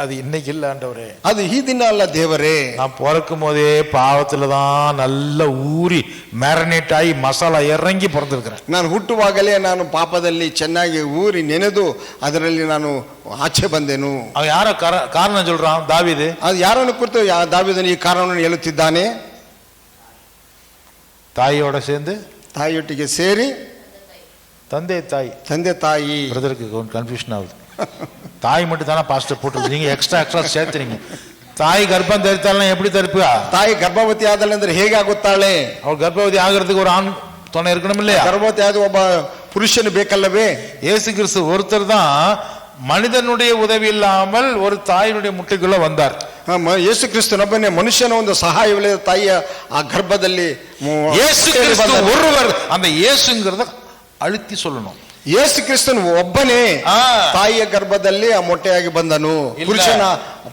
[SPEAKER 2] அது இன்னைக்கு இல்ல ஆண்டவரே,
[SPEAKER 1] ಅದು ಈ ದಿನ ಅಲ್ಲ ದೇವರೇ.
[SPEAKER 2] நான் பிறக்கும் போதே பாவத்துல தான் நல்ல ஊறி ಮ್ಯಾರಿನೇಟ್ ಆಗಿ ಮಸಾಲಾ ಇறங்கி பிறந்திருக்கிறேன்.
[SPEAKER 1] ನಾನು ಹುಟ್ಟುವಾಗಲೇ ನಾನು ಪಾಪದಲ್ಲಿ ಚೆನ್ನಾಗಿ ಊರಿ ನೆನೆದು ಅದರಲ್ಲಿ ನಾನು ಆಚೆ ಬಂದೆನು.
[SPEAKER 2] அவன் யார காரணம் சொல்றான்? தாவீது.
[SPEAKER 1] ಅದು ಯಾರನ್ನು ಕುರಿತು ದಾವೀದನು ಈ ಕಾರಣವನ್ನು ಹೇಳುತ್ತಿದ್ದಾನೆ?
[SPEAKER 2] தாயோட சேர்ந்து,
[SPEAKER 1] ತಾಯಿಯೊಟ್ಟಿಗೆ ಸೇರಿ, ತಂದೆ ತಾಯಿ.
[SPEAKER 2] பிரதருக்கு கன்ஃபியூஷன் ஆகுது. தாய் மட்டும் தானே பாஸ்டர் போட்டு, நீங்க எக்ஸ்ட்ரா சேர்த்துறீங்க. தாய் கர்ப்பம் தரித்தாலும் எப்படி தரிப்பா?
[SPEAKER 1] ತಾಯಿ ಗರ್ಭವತಿ ಆದಳು ಅಂದ್ರೆ ಹೇಗೆ ಆಗುತ್ತಾಳೆ?
[SPEAKER 2] அவள் கர்ப்பவதி ஆகிறதுக்கு ஒரு ஆண் துணை இருக்கணும் இல்லையா?
[SPEAKER 1] ಗರ್ಭವತಿ ಆದ ಒಬ್ಬ ಪುರುಷನು ಬೇಕಲ್ಲವೇ?
[SPEAKER 2] இயேசு கிறிஸ்து ஒருத்தர் தான் மனிதனுடைய உதவி இல்லாமல் ஒரு தாயினுடைய முட்டைக்குள்ள வந்தார்.
[SPEAKER 1] ಯೇಸು ಕ್ರಿಸ್ತನೊಬ್ಬನೇ ಮನುಷ್ಯನ ಒಂದು ಸಹಾಯವಿಲ್ಲದ ತಾಯಿಯ ಆ ಗರ್ಭದಲ್ಲಿ
[SPEAKER 2] ಯೇಸು ಕ್ರಿಸ್ತು ஒருவர். அந்த இயேசுங்கிறத அழுத்தி சொல்லணும்.
[SPEAKER 1] ಯೇಸು ಕ್ರಿಸ್ತನು ಒಬ್ಬನೇ ತಾಯಿಯ ಗರ್ಭದಲ್ಲಿ ಆ ಮೊಟ್ಟೆಯಾಗಿ ಬಂದನು. ಪುರುಷನ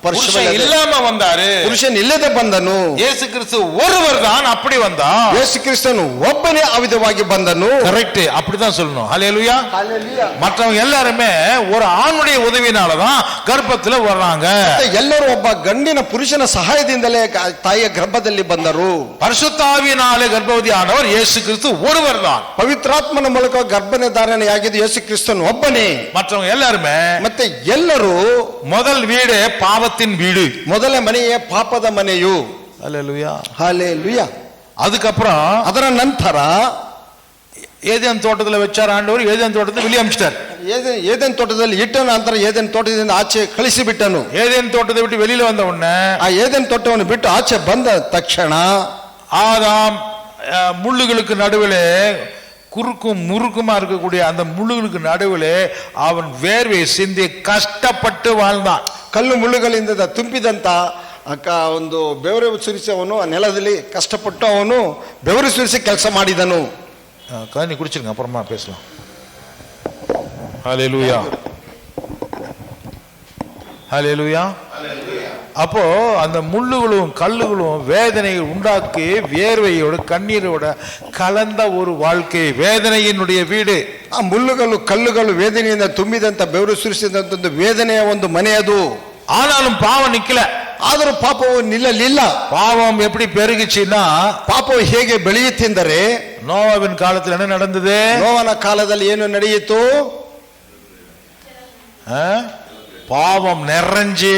[SPEAKER 2] புருஷன் இல்லாம வந்தாரு,
[SPEAKER 1] ಪುರುಷನ್ ಇಲ್ಲದೆ ಬಂದನು.
[SPEAKER 2] இயேசு கிறிஸ்து ஒருவர் தான் அப்படி வந்தா.
[SPEAKER 1] ಯೇಸು ಕ್ರಿಸ್ತನು ಒಬ್ಬನೇ ಆ ವಿಧವಾಗಿ ಬಂದನು.
[SPEAKER 2] கரெக்ட், அப்படிதான் சொல்லணும். ஹல்லேலூயா. மற்றவங்க எல்லாருமே ஒரு ஆணுடைய உதவினாலதான் கர்ப்பத்துல வர்றாங்க.
[SPEAKER 1] ಎಲ್ಲರೂ ಒಬ್ಬ ಗಂಡಿನ ಪುರುಷನ ಸಹಾಯದಿಂದಲೇ ತಾಯಿಯ ಗರ್ಭದಲ್ಲಿ ಬಂದರು.
[SPEAKER 2] பரிசுத்த ஆவியினாலே கர்ப்பவதி ஆனவர் இயேசு கிறிஸ்து ஒருவர் தான்.
[SPEAKER 1] ಪವಿತ್ರಾತ್ಮನ ಮೂಲಕ ಗರ್ಭ ಧಾರಣೆಯಾಗಿದ್ದು ಯೇಸು ಕ್ರಿಸ್ತನು ಒಬ್ಬನೇ.
[SPEAKER 2] மற்றவங்க எல்லாருமே
[SPEAKER 1] ಮತ್ತೆ ಎಲ್ಲರೂ
[SPEAKER 2] முதல் வீடு பாவத்தின் வீடு,
[SPEAKER 1] ಮೊದಲ ಮನೆಯೇ ಪಾಪದ ಮನೆಯು.
[SPEAKER 2] ஹல்லேலூயா.
[SPEAKER 1] ஹல்லேலூயா.
[SPEAKER 2] அதுக்கப்புறம்
[SPEAKER 1] ಅದರ ನಂತರ
[SPEAKER 2] ஏதேன் தோட்டத்துல வச்சார் ஆண்டவர், ஏதேன் தோட்டத்தை வெளியே அமிச்சிட்டார்.
[SPEAKER 1] ಏದೆನ್ ತೋಟದಲ್ಲಿ ಇಟ್ಟನ ನಂತರ ಏದೆನ್ ತೋಟದಿಂದ ಆಚೆ ಕಳಿಸಿ ಬಿಟ್ಟನು.
[SPEAKER 2] ஏதேன் தோட்டத்தை விட்டு வெளியில வந்த உடனே
[SPEAKER 1] ಆ ಏದೆನ್ ತೋಟವನ್ನು ಬಿಟ್ಟು ಆಚೆ ಬಂದ ತಕ್ಷಣ
[SPEAKER 2] ஆதாம் முள்ளுகளுக்கு நடுவிலே குறுக்கும் முறுக்குமா இருக்கக்கூடிய அந்த முள்ளுகளுக்கு நடுவிலே அவன் வேர்வை சிந்தி கஷ்டப்பட்டு வாழ்ந்தான்.
[SPEAKER 1] ಕಲ್ಲು ಮುಳ್ಳುಗಳಿಂದ ತುಂಬಿದಂತ ಒಂದು ಬೆವರು ಸುರಿಸಿ ಅವನು ನೆಲದಲ್ಲಿ ಕಷ್ಟಪಟ್ಟು ಅವನು ಬೆವರು ಸುರಿಸಿ ಕೆಲಸ ಮಾಡಿದನು.
[SPEAKER 2] கண்ணி குடிச்சிருங்க, அப்புறமா பேசலாம். ஹல்லேலூயா, ஹல்லேலூயா. அப்போ அந்த முள்ளுகளும் கல்லுகளும் வேதனை உண்டாக்கி வேர்வையோட கண்ணீரோட கலந்த ஒரு வாழ்க்கை, வேதனையினுடைய வீடு.
[SPEAKER 1] ಆ ಮುಳ್ಳುಗಳು ಕಲ್ಲುಗಳು ವೇದನೆಯಿಂದ ತುಂಬಿದಂತ ಬೆವರು ಸುರಿಸಿದಂತ ಒಂದು ವೇದನೆಯ ಒಂದು ಮನೆ ಅದು.
[SPEAKER 2] ஆனாலும் பாவம் நிக்கல.
[SPEAKER 1] ಆದರೂ ಪಾಪವು ನಿಲ್ಲಲಿಲ್ಲ.
[SPEAKER 2] பாவம் எப்படி பெருகிச்சுன்னா,
[SPEAKER 1] ಪಾಪವು ಹೇಗೆ ಬೆಳೆಯುತ್ತೆಂದರೆ,
[SPEAKER 2] நோவாவின் காலத்தில் என்ன நடந்தது?
[SPEAKER 1] ನೋವನ ಕಾಲದಲ್ಲಿ ಏನು ನಡೆಯಿತು?
[SPEAKER 2] பாவம் நிறைஞ்சு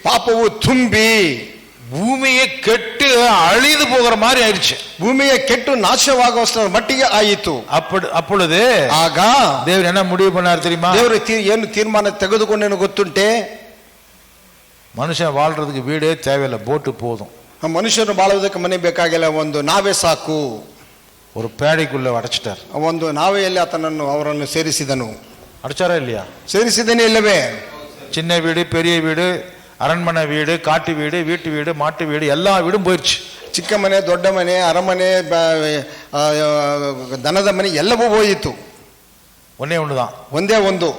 [SPEAKER 1] ಪಾಪವು ತುಂಬಿ
[SPEAKER 2] பூமியை கெட்டு அழிந்து போகிற மாதிரி ஆயிடுச்சு.
[SPEAKER 1] ಭೂಮಿಯ ಕೆಟ್ಟು ನಾಶವಾಗುವಷ್ಟರ ಮಟ್ಟಿಗೆ ಆಯಿತು.
[SPEAKER 2] அப்பொழுது
[SPEAKER 1] ಆಗ
[SPEAKER 2] ದೇವರು என்ன முடிவு பண்ணார் தெரியுமா?
[SPEAKER 1] ದೇವರು ಏನು ತೀರ್ಮಾನ ತೆಗೆದುಕೊಂಡೇನು ಗೊತ್ತುಂಟೆ?
[SPEAKER 2] மனுஷன் வாழ்றதுக்கு வீடே தேவையில்லை, போட்டு போதும்.
[SPEAKER 1] ಮನುಷ್ಯನು ಬಾಳುವುದಕ್ಕೆ ಮನೆ ಬೇಕಾಗಿಲ್ಲ, ಒಂದು ನಾವೇ ಸಾಕು.
[SPEAKER 2] ஒரு பேடைக்குள்ள அடைச்சிட்டார்.
[SPEAKER 1] ಒಂದು ನಾವೆಯಲ್ಲಿ ಅವರನ್ನು ಸೇರಿಸಿದನು.
[SPEAKER 2] அடைச்சாரா இல்லையா?
[SPEAKER 1] ಸೇರಿಸಿದನೇ ಇಲ್ಲವೇ?
[SPEAKER 2] சின்ன வீடு, பெரிய வீடு, அரண்மனை வீடு, காட்டு வீடு, வீட்டு வீடு, மாட்டு வீடு, எல்லா வீடும் போயிடுச்சு.
[SPEAKER 1] ಚಿಕ್ಕ ಮನೆ, ದೊಡ್ಡ ಮನೆ, ಅರಮನೆ, ದನದ ಮನೆ ಎಲ್ಲವೂ ಹೋಯಿತು.
[SPEAKER 2] ஒன்னே ஒண்ணுதான்,
[SPEAKER 1] ಒಂದೇ ಒಂದು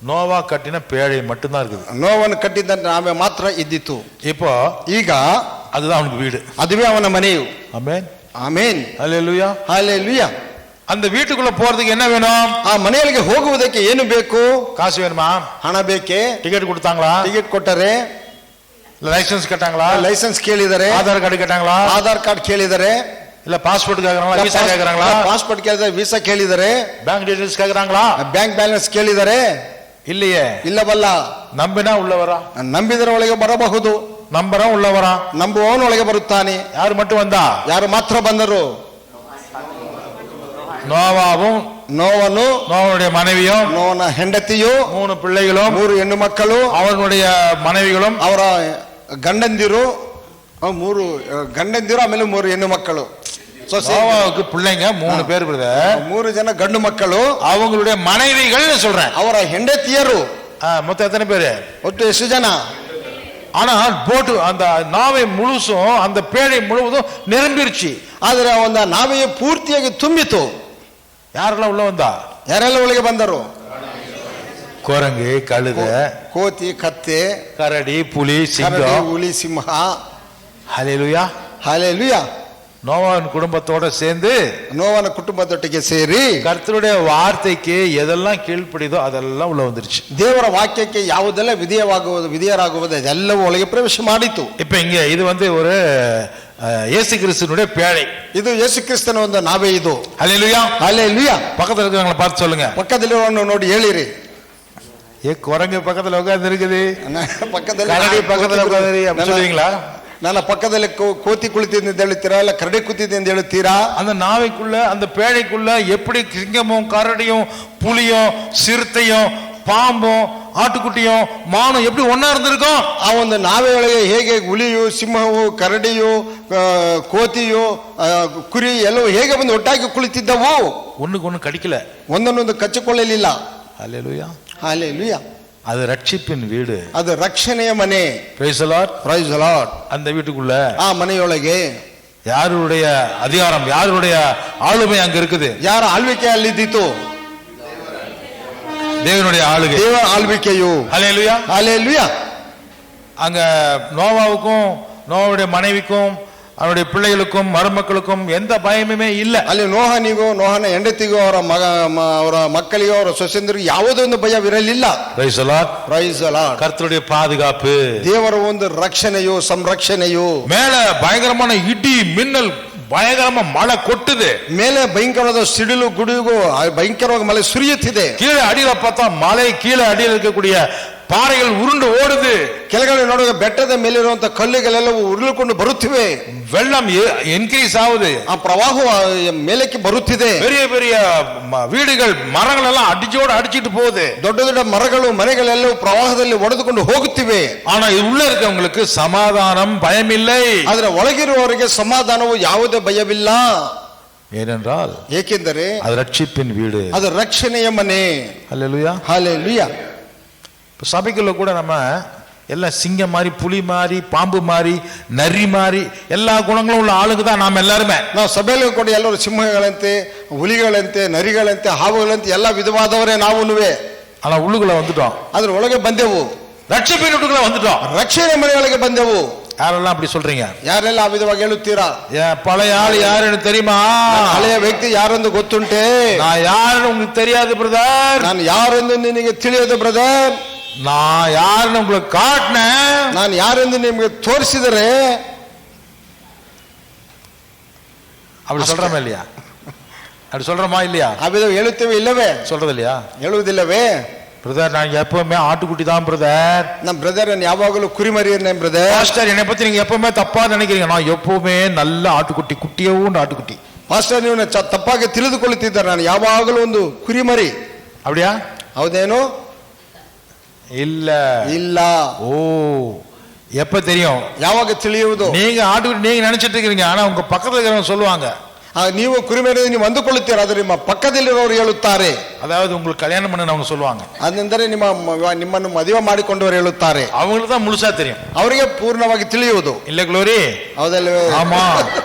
[SPEAKER 2] நோவா கட்டின பேழை மட்டும்தான் இருக்குது.
[SPEAKER 1] ನೋವನ್ನು ಕಟ್ಟಿದ್ದ ನಾವೇ ಮಾತ್ರ ಇದ್ದಿತ್ತು.
[SPEAKER 2] இப்போ
[SPEAKER 1] ಈಗ
[SPEAKER 2] அதுதான் அவனுக்கு வீடு.
[SPEAKER 1] ಅದುವೇ ಅವನ ಮನೆಯು.
[SPEAKER 2] ஆமென்,
[SPEAKER 1] ಆಮೇನ್,
[SPEAKER 2] ஹல்லேலூயா,
[SPEAKER 1] ಹಲ್ಲೆಲೂಯಾ.
[SPEAKER 2] அந்த வீட்டுக்குள்ள போறதுக்கு என்ன வேணும்?
[SPEAKER 1] ಆ ಮನೆಯೊಳಗೆ ಹೋಗುವುದಕ್ಕೆ ಏನು ಬೇಕು?
[SPEAKER 2] காசு வேணுமா?
[SPEAKER 1] ಹಣ ಬೇಕೇ?
[SPEAKER 2] டிக்கெட் கொடுத்தாங்களா?
[SPEAKER 1] ಟಿಕೆಟ್ ಕೊಟ್ಟರೆ?
[SPEAKER 2] லைசன்ஸ் கேட்டாங்களா?
[SPEAKER 1] ಲೈಸೆನ್ಸ್ ಕೇಳಿದರೆ?
[SPEAKER 2] ஆதார் கார்டு கேட்டாங்களா?
[SPEAKER 1] ಆಧಾರ್ ಕಾರ್ಡ್ ಕೇಳಿದರೆ?
[SPEAKER 2] இல்ல பாஸ்போர்ட் கேக்குறாங்களா? விசா கேக்குறாங்களா?
[SPEAKER 1] ಪಾಸ್ಪೋರ್ಟ್ ಕೇಳಿದರೆ? ವೀಸಾ ಕೇಳಿದರೆ?
[SPEAKER 2] பேங்க் டீடைல்ஸ் கேக்குறாங்களா?
[SPEAKER 1] ಬ್ಯಾಂಕ್ ಬ್ಯಾಲೆನ್ಸ್ ಕೇಳಿದರೆ?
[SPEAKER 2] இல்லையே.
[SPEAKER 1] ಇಲ್ಲವಲ್ಲ.
[SPEAKER 2] ನಂಬಿனா உள்ளவரா?
[SPEAKER 1] ನಂಬಿದರ ಒಳಗೆ ಬರಬಹುದು.
[SPEAKER 2] நம்புறோம் உள்ளவரா?
[SPEAKER 1] ನಂಬುವವನು ಒಳಗೆ ಬರುತ್ತಾನೆ.
[SPEAKER 2] யாரு மட்டும் வந்தா?
[SPEAKER 1] ಯಾರು ಮಾತ್ರ ಬಂದರು?
[SPEAKER 2] நோவாவும்,
[SPEAKER 1] ನೋವನು,
[SPEAKER 2] நோவனுடைய மனைவியும்,
[SPEAKER 1] ನೋವನ ಹೆಂಡತಿಯು,
[SPEAKER 2] 3 பிள்ளைகளும்,
[SPEAKER 1] 3 ಹೆಣ್ಣು ಮಕ್ಕಳು,
[SPEAKER 2] அவனுடைய மனைவிகளும்,
[SPEAKER 1] ಅವರ ಗಂಡಂದಿರು, 3 ಗಂಡಂದಿರು, ಆಮೇಲೆ 3 ಹೆಣ್ಣು ಮಕ್ಕಳು.
[SPEAKER 2] நோவாவுக்கு பிள்ளைங்க 3 பேர் பிரதர்.
[SPEAKER 1] 3 ಜನ ಗಂಡು ಮಕ್ಕಳು,
[SPEAKER 2] அவங்களுடைய மனைவிகள் சொல்றேன்.
[SPEAKER 1] ಅವರ ಹೆಂಡತಿಯರು.
[SPEAKER 2] மொத்தம் எத்தனை பேரு?
[SPEAKER 1] ಒಟ್ಟು ಎಷ್ಟು ಜನ?
[SPEAKER 2] ஆனா போட்டு அந்த நாவை முழுசும், அந்த பேழை முழுவதும் நிரம்பிருச்சு.
[SPEAKER 1] ಆದರೆ ಒಂದು ನಾವೆಯೇ ಪೂರ್ತಿಯಾಗಿ ತುಂಬಿತು.
[SPEAKER 2] யாரெல்லாம் உள்ள வந்தா?
[SPEAKER 1] ಯಾರೆಲ್ಲ ಒಳಗೆ ಬಂದರು?
[SPEAKER 2] குரங்கு, கழுத,
[SPEAKER 1] ಕೋತಿ, ಕತ್ತೆ,
[SPEAKER 2] கரடி, புலி,
[SPEAKER 1] ಕರಡಿ,
[SPEAKER 2] சிங்கம்.
[SPEAKER 1] ಹುಲಿ, ಸಿಂಹ.
[SPEAKER 2] ஹல்லேலூயா.
[SPEAKER 1] ಹಲ್ಲೆಲೂಯಾ.
[SPEAKER 2] நோவாவின் குடும்பத்தோட சேர்ந்து
[SPEAKER 1] ನೋವನ ಕುಟುಂಬದೊಟ್ಟಿಗೆ ಸೇರಿ
[SPEAKER 2] கர்த்தருடைய வார்த்தைக்கு எதெல்லாம் கீழ்ப்படிதோ அதெல்லாம் உள்ள வந்துருச்சு.
[SPEAKER 1] ದೇವರ ವಾಕ್ಯಕ್ಕೆ ಯಾವುದೆಲ್ಲ ವಿಧೇಯರಾಗುವುದು ಅದೆಲ್ಲವೂ ಒಳಗೆ ಪ್ರವೇಶ ಮಾಡಿತು.
[SPEAKER 2] இப்ப இங்க இது ஒரு இயேசு கிறிஸ்துவினுடைய பேழை.
[SPEAKER 1] ಇದು ಯೇಸು ಕ್ರಿಸ್ತನ ಒಂದು ನಾವೇ ಇದು.
[SPEAKER 2] ஹல்லேலூயா.
[SPEAKER 1] ಹಲ್ಲೆಲೂಯಾ.
[SPEAKER 2] பக்கத்துல இருக்கிறவங்களை பார்த்து சொல்லுங்க.
[SPEAKER 1] ಪಕ್ಕದಲ್ಲಿರೋನು ನೋಡಿ ಹೇಳಿರಿ.
[SPEAKER 2] குரங்கு பக்கத்துல உட்கார்ந்து இருக்குது,
[SPEAKER 1] ಪಕ್ಕದಲ್ಲಿ
[SPEAKER 2] கரடி பக்கத்துல உட்கார்ந்து அப்படி சொல்லுவீங்களா?
[SPEAKER 1] ನನ್ನ ಪಕ್ಕದಲ್ಲಿ ಕೋತಿ ಕುಳಿತಿದ್ದ ಅಂತ ಹೇಳ್ತೀರಾ, ಇಲ್ಲ ಕರಡಿ ಕೂತಿದ್ದೆ ಅಂತ ಹೇಳ್ತೀರಾ?
[SPEAKER 2] அந்த நாவைக்குள்ள, அந்த பேழைக்குள்ள எப்படி சிங்கமும், கரடியும், புலியும், சிறுத்தையும், பாம்பும், ஆட்டுக்குட்டியும், மானும் எப்படி ஒன்னா இருந்திருக்கும்?
[SPEAKER 1] ಆ ಒಂದು ನಾವೆ ಒಳಗೆ ಹೇಗೆ ಹುಲಿಯು, ಸಿಂಹವು, ಕರಡಿಯು, ಕೋತಿಯು, ಕುರಿ ಎಲ್ಲವೂ ಹೇಗೆ ಬಂದು ಒಟ್ಟಾಗಿ ಕುಳಿತಿದ್ದವು?
[SPEAKER 2] ஒண்ணுக்கு ஒண்ணு கடிக்கல,
[SPEAKER 1] ಒಂದನ್ನೊಂದು ಕಚ್ಚಿಕೊಳ್ಳಲಿಲ್ಲ.
[SPEAKER 2] ஹல்லேலூயா.
[SPEAKER 1] ಹಲ್ಲೆಲೂಯಾ.
[SPEAKER 2] அது ரட்சிப்பின் வீடு,
[SPEAKER 1] ಅದು ರಕ್ಷಣೆಯ ಮನೆ.
[SPEAKER 2] Praise the lord.
[SPEAKER 1] Praise the lord.
[SPEAKER 2] அந்த வீட்டுக்குள்ள
[SPEAKER 1] ಆ ಮನೆಯೊಳಗೆ
[SPEAKER 2] யாருடைய அதிகாரம், யாருடைய ஆளுமை அங்க இருக்குது?
[SPEAKER 1] ಯಾರ ಆಳ್ವಿಕೆ ಅಲ್ಲಿದ್ದಿತು?
[SPEAKER 2] தேவனுடைய ஆளுகை,
[SPEAKER 1] ದೇವರ ಆಳ್ವಿಕೆಯು.
[SPEAKER 2] ஹல்லேலூயா.
[SPEAKER 1] ಹಲ್ಲೆಲೂಯಾ.
[SPEAKER 2] அங்க நோவாவுக்கும் நோவாவுடைய மனைவிக்கும் அவருடைய பிள்ளைகளுக்கும் மருமக்களுக்கும் எந்த பயமுமே ಇಲ್ಲ.
[SPEAKER 1] ಅಲ್ಲಿ ನೋಹನಿಗೂ ನೋಹನ ಹೆಂಡತಿಗೂ ಅವರ ಮಕ್ಕಳಿಗೂ ಅವರ ಸೊಸೆಂದರಿಗೂ ಯಾವುದೇ ಒಂದು ಭಯವಿರಲಿಲ್ಲ.
[SPEAKER 2] Praise the Lord.
[SPEAKER 1] Praise the Lord.
[SPEAKER 2] கர்த்தருடைய பாதுகாப்பு,
[SPEAKER 1] ದೇವರ ಒಂದು ರಕ್ಷಣೆಯು ಸಂರಕ್ಷಣೆಯು.
[SPEAKER 2] மேல பயங்கரமான இடி மின்னல் பயங்கரமா மழை கொட்டுது,
[SPEAKER 1] ಮೇಲೆ ಭಯಂಕರವಾದ ಸಿಡಿಲು ಗುಡುಗು ಭಯಂಕರವಾಗಿ ಮಳೆ ಸುರಿಯುತ್ತಿದೆ.
[SPEAKER 2] கீழே அடியில பார்த்தா மலை கீழே அடியில் இருக்கக்கூடிய பாறைகள் உருண்டு ஓடுது,
[SPEAKER 1] ಕೆಳಗಡೆ ನೋಡುವಾಗ ಬೆಟ್ಟದ ಮೇಲಿರುವಂತಹ ಕಲ್ಲುಗಳೆಲ್ಲವೂ ಉರುಳಿಕೊಂಡು ಬರುತ್ತಿವೆ.
[SPEAKER 2] வெள்ளம் இன்க்ரீஸ் ஆகுது,
[SPEAKER 1] ಆ ಪ್ರವಾಹ ಮೇಲಕ್ಕೆ ಬರುತ್ತಿದೆ.
[SPEAKER 2] பெரிய பெரிய வீடுகள் மரங்கள் எல்லாம் அடிச்சோடு அடிச்சிட்டு போகுது,
[SPEAKER 1] ದೊಡ್ಡ ದೊಡ್ಡ ಮರಗಳು ಮನೆಗಳೆಲ್ಲವೂ ಪ್ರವಾಹದಲ್ಲಿ ಒಡೆದುಕೊಂಡು ಹೋಗುತ್ತಿವೆ.
[SPEAKER 2] ஆனா இது உள்ள இருக்கவங்களுக்கு சமாதானம் பயமில்லை.
[SPEAKER 1] ಆದ್ರೆ ಒಳಗಿರುವವರಿಗೆ ಸಮಾಧಾನವು ಯಾವುದೇ ಭಯವಿಲ್ಲ.
[SPEAKER 2] ஏனென்றால்
[SPEAKER 1] ಏಕೆಂದರೆ
[SPEAKER 2] அது ரட்சிப்பின் வீடு,
[SPEAKER 1] ಅದು ರಕ್ಷಣೆಯ ಮನೆ.
[SPEAKER 2] அல்லேலூயா.
[SPEAKER 1] ஹல்லேலூயா.
[SPEAKER 2] இப்போ சபைக்குள்ள கூட நம்ம எல்லாம் சிங்கம் மாதிரி, புலி மாதிரி, பாம்பு மாதிரி, நரி மாதிரி எல்லா குணங்களும் உள்ள ஆளுக்கு தான் நாம் எல்லாருமே.
[SPEAKER 1] ನಾವು ಸಭೆಯಲ್ಲಿ ಕೂಡ ಎಲ್ಲರೂ ಸಿಂಹಗಳಂತೆ, ಹುಲಿಗಳಂತೆ, ನರಿಗಳಂತೆ, ಹಾವುಗಳಂತೆ ಎಲ್ಲ ವಿಧವಾದವರೇ ನಾವುನುವೆ.
[SPEAKER 2] ஆனா உள்ளுக்குள்ள வந்துட்டோம்,
[SPEAKER 1] ಅದ್ರ ಒಳಗೆ ಬಂದೆವು,
[SPEAKER 2] ரட்சிப்பின் வீட்டுக்குள்ள வந்துட்டோம்.
[SPEAKER 1] ರಕ್ಷಣೆ ಮನೆಯೊಳಗೆ ಬಂದೆವು.
[SPEAKER 2] யாரெல்லாம் அப்படி சொல்றீங்க?
[SPEAKER 1] ಯಾರೆಲ್ಲ ಆ ವಿಧವಾಗಿ ಹೇಳುತ್ತೀರಾ?
[SPEAKER 2] பழைய ஆள் யாருன்னு தெரியுமா?
[SPEAKER 1] ಹಳೆಯ ವ್ಯಕ್ತಿ ಯಾರೆಂದು ಗೊತ್ತುಂಟೆ?
[SPEAKER 2] நான் யாருன்னு உங்களுக்கு தெரியாது பிரதர்.
[SPEAKER 1] ನಾನು ಯಾರೆಂದು ನಿನಗೆ ತಿಳಿಯೋದು ಬ್ರದರ್.
[SPEAKER 2] நான் யாருன்னு உங்களுக்கு காட்டினேன்,
[SPEAKER 1] ನಾನು ಯಾರೆಂದು ನಿಮಗೆ ತೋರಿಸಿದರೆ.
[SPEAKER 2] அப்படி சொல்றோமா இல்லையா? அப்படி சொல்றோமா இல்லையா?
[SPEAKER 1] ಆ ವಿಧ ಹೇಳುತ್ತೇವೆ ಇಲ್ಲವೇ?
[SPEAKER 2] சொல்றது இல்லையா?
[SPEAKER 1] ಹೇಳುವುದಿಲ್ಲವೇ?
[SPEAKER 2] பிரதர் நான் எப்பவுமே ஆட்டுக்குட்டி தான் பிரதர்.
[SPEAKER 1] ನಮ್ಮ ಬ್ರದರ್ ನಾನು ಯಾವಾಗಲೂ ಕುರಿಮರಿಯನ್ನೇ ಬ್ರದರ್.
[SPEAKER 2] பாஸ்டர் என்னை பத்தி நீங்க எப்பவுமே தப்பா நினைக்கிறீங்க, நான் எப்பவுமே நல்ல ஆட்டுக்குட்டி, குட்டியோண்டு ஆட்டுக்குட்டி.
[SPEAKER 1] ಪಾಸ್ಟರ್ ನೀವು ತಪ್ಪಾಗಿ ತಿಳಿದುಕೊಳ್ಳುತ್ತಿದ್ದಾರೆ, ನಾನು ಯಾವಾಗಲೂ ಒಂದು ಕುರಿಮರಿ.
[SPEAKER 2] அப்படியா?
[SPEAKER 1] ಹೌದೇನು?
[SPEAKER 2] இல்ல
[SPEAKER 1] ಇಲ್ಲ.
[SPEAKER 2] ஓ, எப்ப தெரியும்?
[SPEAKER 1] ಯಾವಾಗ ತಿಳಿಯುವುದು?
[SPEAKER 2] நீங்க ஆட்டுக்குட்டி நீங்க நினைச்சிட்டு இருக்கீங்க, ஆனா உங்க பக்கத்துல இருக்கிறவங்க சொல்லுவாங்க.
[SPEAKER 1] ನೀವು ಕುರಿಮರಿ ನೀವು ಅಂದುಕೊಳ್ಳುತ್ತೀರ, ಆದರೆ ನಿಮ್ಮ ಪಕ್ಕದಲ್ಲಿರೋರು ಹೇಳುತ್ತಾರೆ.
[SPEAKER 2] அதாவது உங்களுக்கு கல்யாணம் பண்ணவங்க சொல்லுவாங்க,
[SPEAKER 1] ಅದಂದರೆ ನಿಮ್ಮನ್ನು ಮದುವೆ ಮಾಡಿಕೊಂಡವರು ಹೇಳುತ್ತಾರೆ.
[SPEAKER 2] அவங்களுக்கு தான் முழுசா தெரியும்,
[SPEAKER 1] ಅವರಿಗೆ ಪೂರ್ಣವಾಗಿ ತಿಳಿಯುವುದು.
[SPEAKER 2] இல்ல க்ளோரி?
[SPEAKER 1] ಹೌದಲ್ವೇ?
[SPEAKER 2] ஆமா.